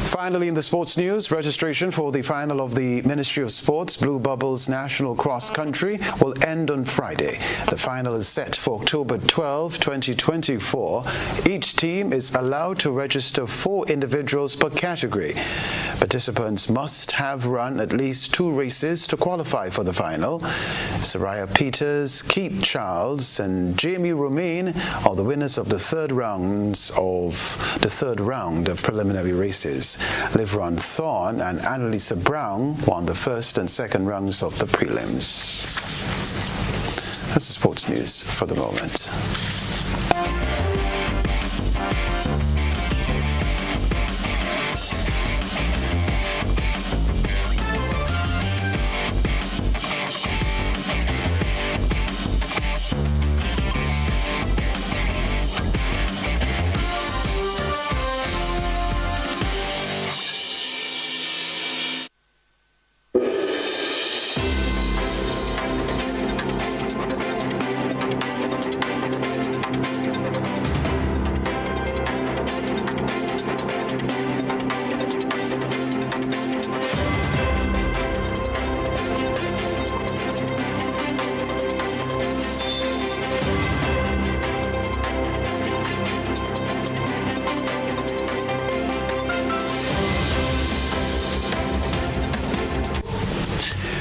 Speaker 2: Finally, in the sports news, registration for the final of the Ministry of Sports Blue Bubbles National Cross Country will end on Friday. The final is set for October 12, 2024. Each team is allowed to register 4 individuals per category. Participants must have run at least 2 races to qualify for the final. Soraya Peters, Keith Charles, and Jamie Romaine are the winners of the third round of preliminary races. Livron Thorne and Annalisa Brown won the first and second rounds of the prelims. That's the sports news for the moment.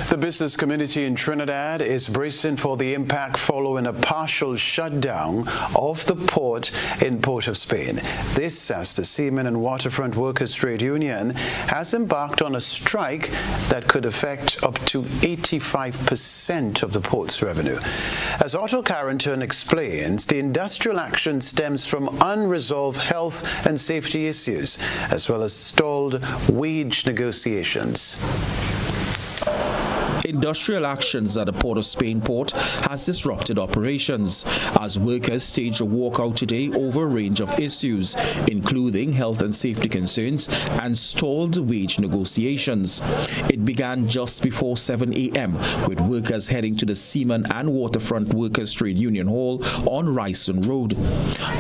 Speaker 2: The business community in Trinidad is bracing for the impact following a partial shutdown of the port in Port of Spain. This as the Seamen and Waterfront Workers Trade Union has embarked on a strike that could affect up to 85% of the port's revenue. As Otto Carrington explains, the industrial action stems from unresolved health and safety issues, as well as stalled wage negotiations.
Speaker 8: Industrial actions at the Port of Spain port has disrupted operations as workers staged a walkout today over a range of issues, including health and safety concerns and stalled wage negotiations. It began just before 7 a.m. with workers heading to the Seamen and Waterfront Workers Trade Union Hall on Ryson Road.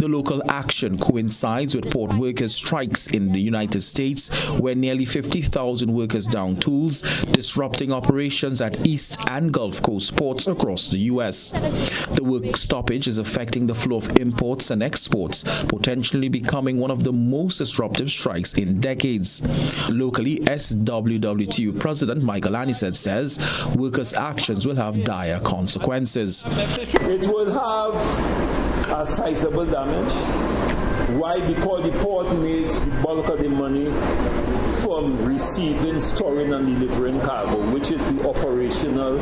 Speaker 8: The local action coincides with port workers' strikes in the United States, where nearly 50,000 workers down tools, disrupting operations at East and Gulf Coast ports across the U.S. The work stoppage is affecting the flow of imports and exports, potentially becoming one of the most disruptive strikes in decades. Locally, SWWTU President Michael Anisette says workers' actions will have dire consequences.
Speaker 9: It will have a sizable damage. Why? Because the port makes the bulk of the money from receiving, storing, and delivering cargo, which is the operational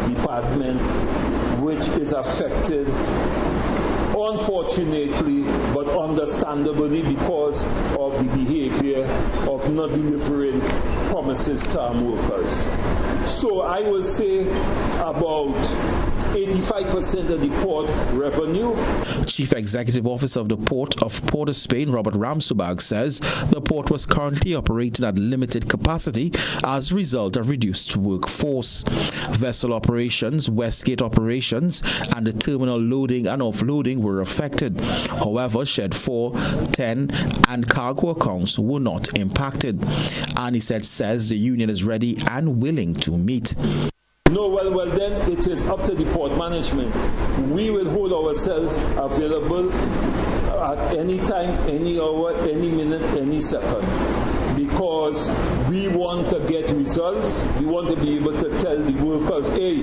Speaker 9: department, which is affected, unfortunately, but understandably, because of the behavior of not delivering promises to our workers. So I will say about 85% of the port revenue.
Speaker 8: Chief Executive Officer of the Port of Port of Spain, Robert Ramsubag, says the port was currently operating at limited capacity as a result of reduced workforce. Vessel operations, Westgate operations, and the terminal loading and offloading were affected. However, Shed 4, 10, and cargo accounts were not impacted. Anisette says the union is ready and willing to meet.
Speaker 9: No, well, then it is up to the port management. We will hold ourselves available at any time, any hour, any minute, any second, because we want to get results. We want to be able to tell the workers, hey,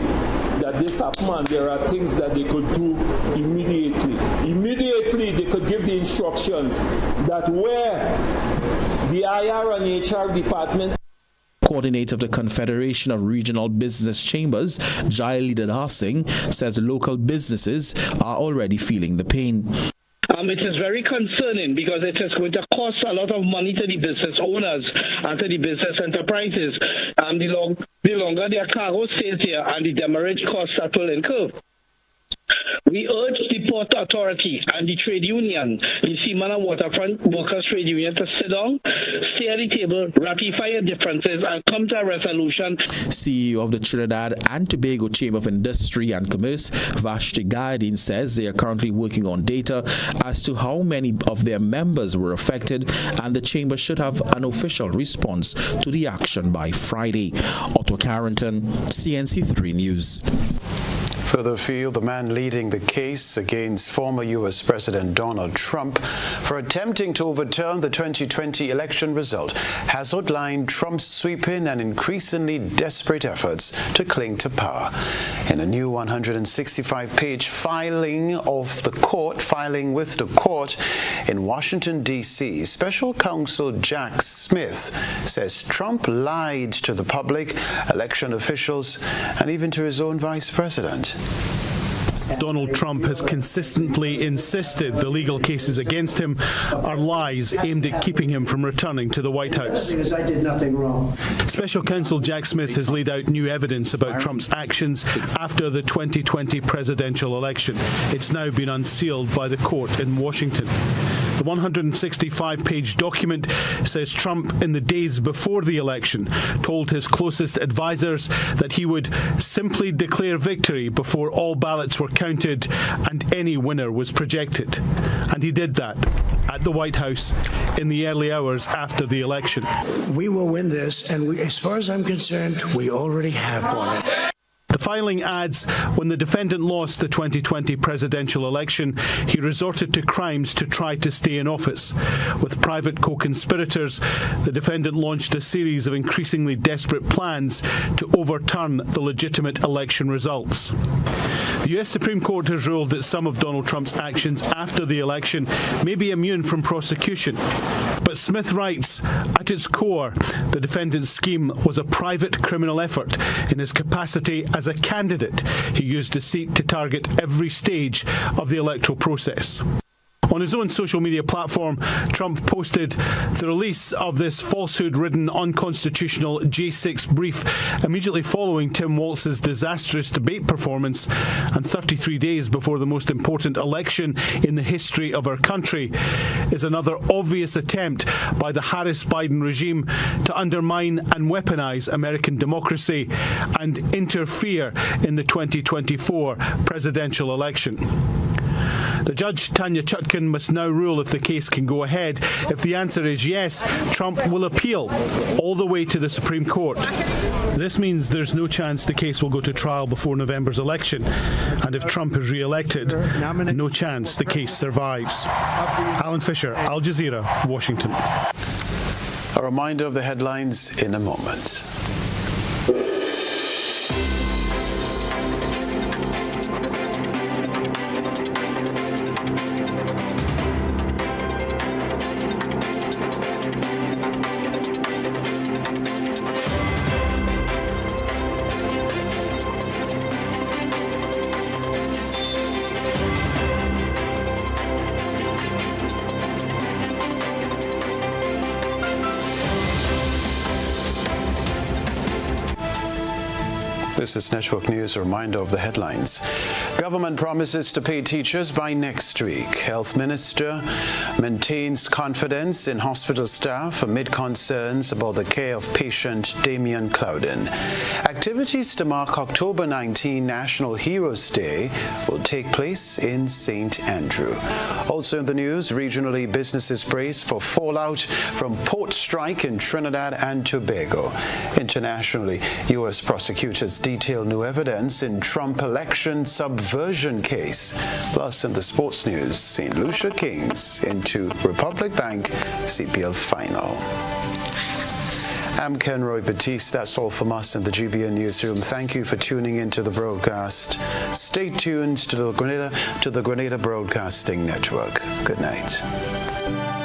Speaker 9: that this happened and there are things that they could do immediately. Immediately, they could give the instructions that where the IR and HR department.
Speaker 8: Coordinator of the Confederation of Regional Business Chambers, Jailida Harsing, says local businesses are already feeling the pain.
Speaker 11: It is very concerning because it is going to cost a lot of money to the business owners and to the business enterprises. The longer their cargo stays here and the demurrage costs that will incur. We urge the Port Authority and the trade union, the Seamen and Waterfront Workers Trade Union, to sit down, stay at the table, ratify your differences, and come to a resolution.
Speaker 8: CEO of the Trinidad and Tobago Chamber of Industry and Commerce, Vashti Gardine, says they are currently working on data as to how many of their members were affected, and the chamber should have an official response to the action by Friday. Otto Carrington, CNC3 News.
Speaker 2: Further afield, the man leading the case against former U.S. President Donald Trump for attempting to overturn the 2020 election result has outlined Trump's sweeping and increasingly desperate efforts to cling to power. In a new 165-page filing with the court in Washington, D.C., Special Counsel Jack Smith says Trump lied to the public, election officials, and even to his own vice president.
Speaker 19: Donald Trump has consistently insisted the legal cases against him are lies aimed at keeping him from returning to the White House.
Speaker 20: I did nothing wrong.
Speaker 19: Special Counsel Jack Smith has laid out new evidence about Trump's actions after the 2020 presidential election. It's now been unsealed by the court in Washington. The 165-page document says Trump, in the days before the election, told his closest advisors that he would simply declare victory before all ballots were counted and any winner was projected. And he did that at the White House in the early hours after the election.
Speaker 20: We will win this, and as far as I'm concerned, we already have won it.
Speaker 19: The filing adds, when the defendant lost the 2020 presidential election, he resorted to crimes to try to stay in office. With private co-conspirators, the defendant launched a series of increasingly desperate plans to overturn the legitimate election results. The U.S. Supreme Court has ruled that some of Donald Trump's actions after the election may be immune from prosecution. But Smith writes, at its core, the defendant's scheme was a private criminal effort in his capacity as a candidate. He used deceit to target every stage of the electoral process. On his own social media platform, Trump posted the release of this falsehood-ridden, unconstitutional J6 brief immediately following Tim Walz's disastrous debate performance and 33 days before the most important election in the history of our country is another obvious attempt by the Harris-Biden regime to undermine and weaponize American democracy and interfere in the 2024 presidential election. The judge, Tanya Chutkan, must now rule if the case can go ahead. If the answer is yes, Trump will appeal all the way to the Supreme Court. This means there's no chance the case will go to trial before November's election. And if Trump is re-elected, no chance the case survives. Alan Fisher, Al Jazeera, Washington.
Speaker 2: A reminder of the headlines in a moment. This is Network News. A reminder of the headlines. Government promises to pay teachers by next week. Health Minister maintains confidence in hospital staff amid concerns about the care of patient Damian Clouden. Activities to mark October 19 National Heroes Day will take place in St. Andrew. Also in the news, regionally businesses brace for fallout from port strike in Trinidad and Tobago. Internationally, U.S. prosecutors detail new evidence in Trump election subversion case. Plus, in the sports news, St. Lucia Kings into Republic Bank CPL final. I'm Kenroy, Baptiste. That's all from us in the GBN newsroom. Thank you for tuning into the broadcast. Stay tuned to the Grenada Broadcasting Network. Good night.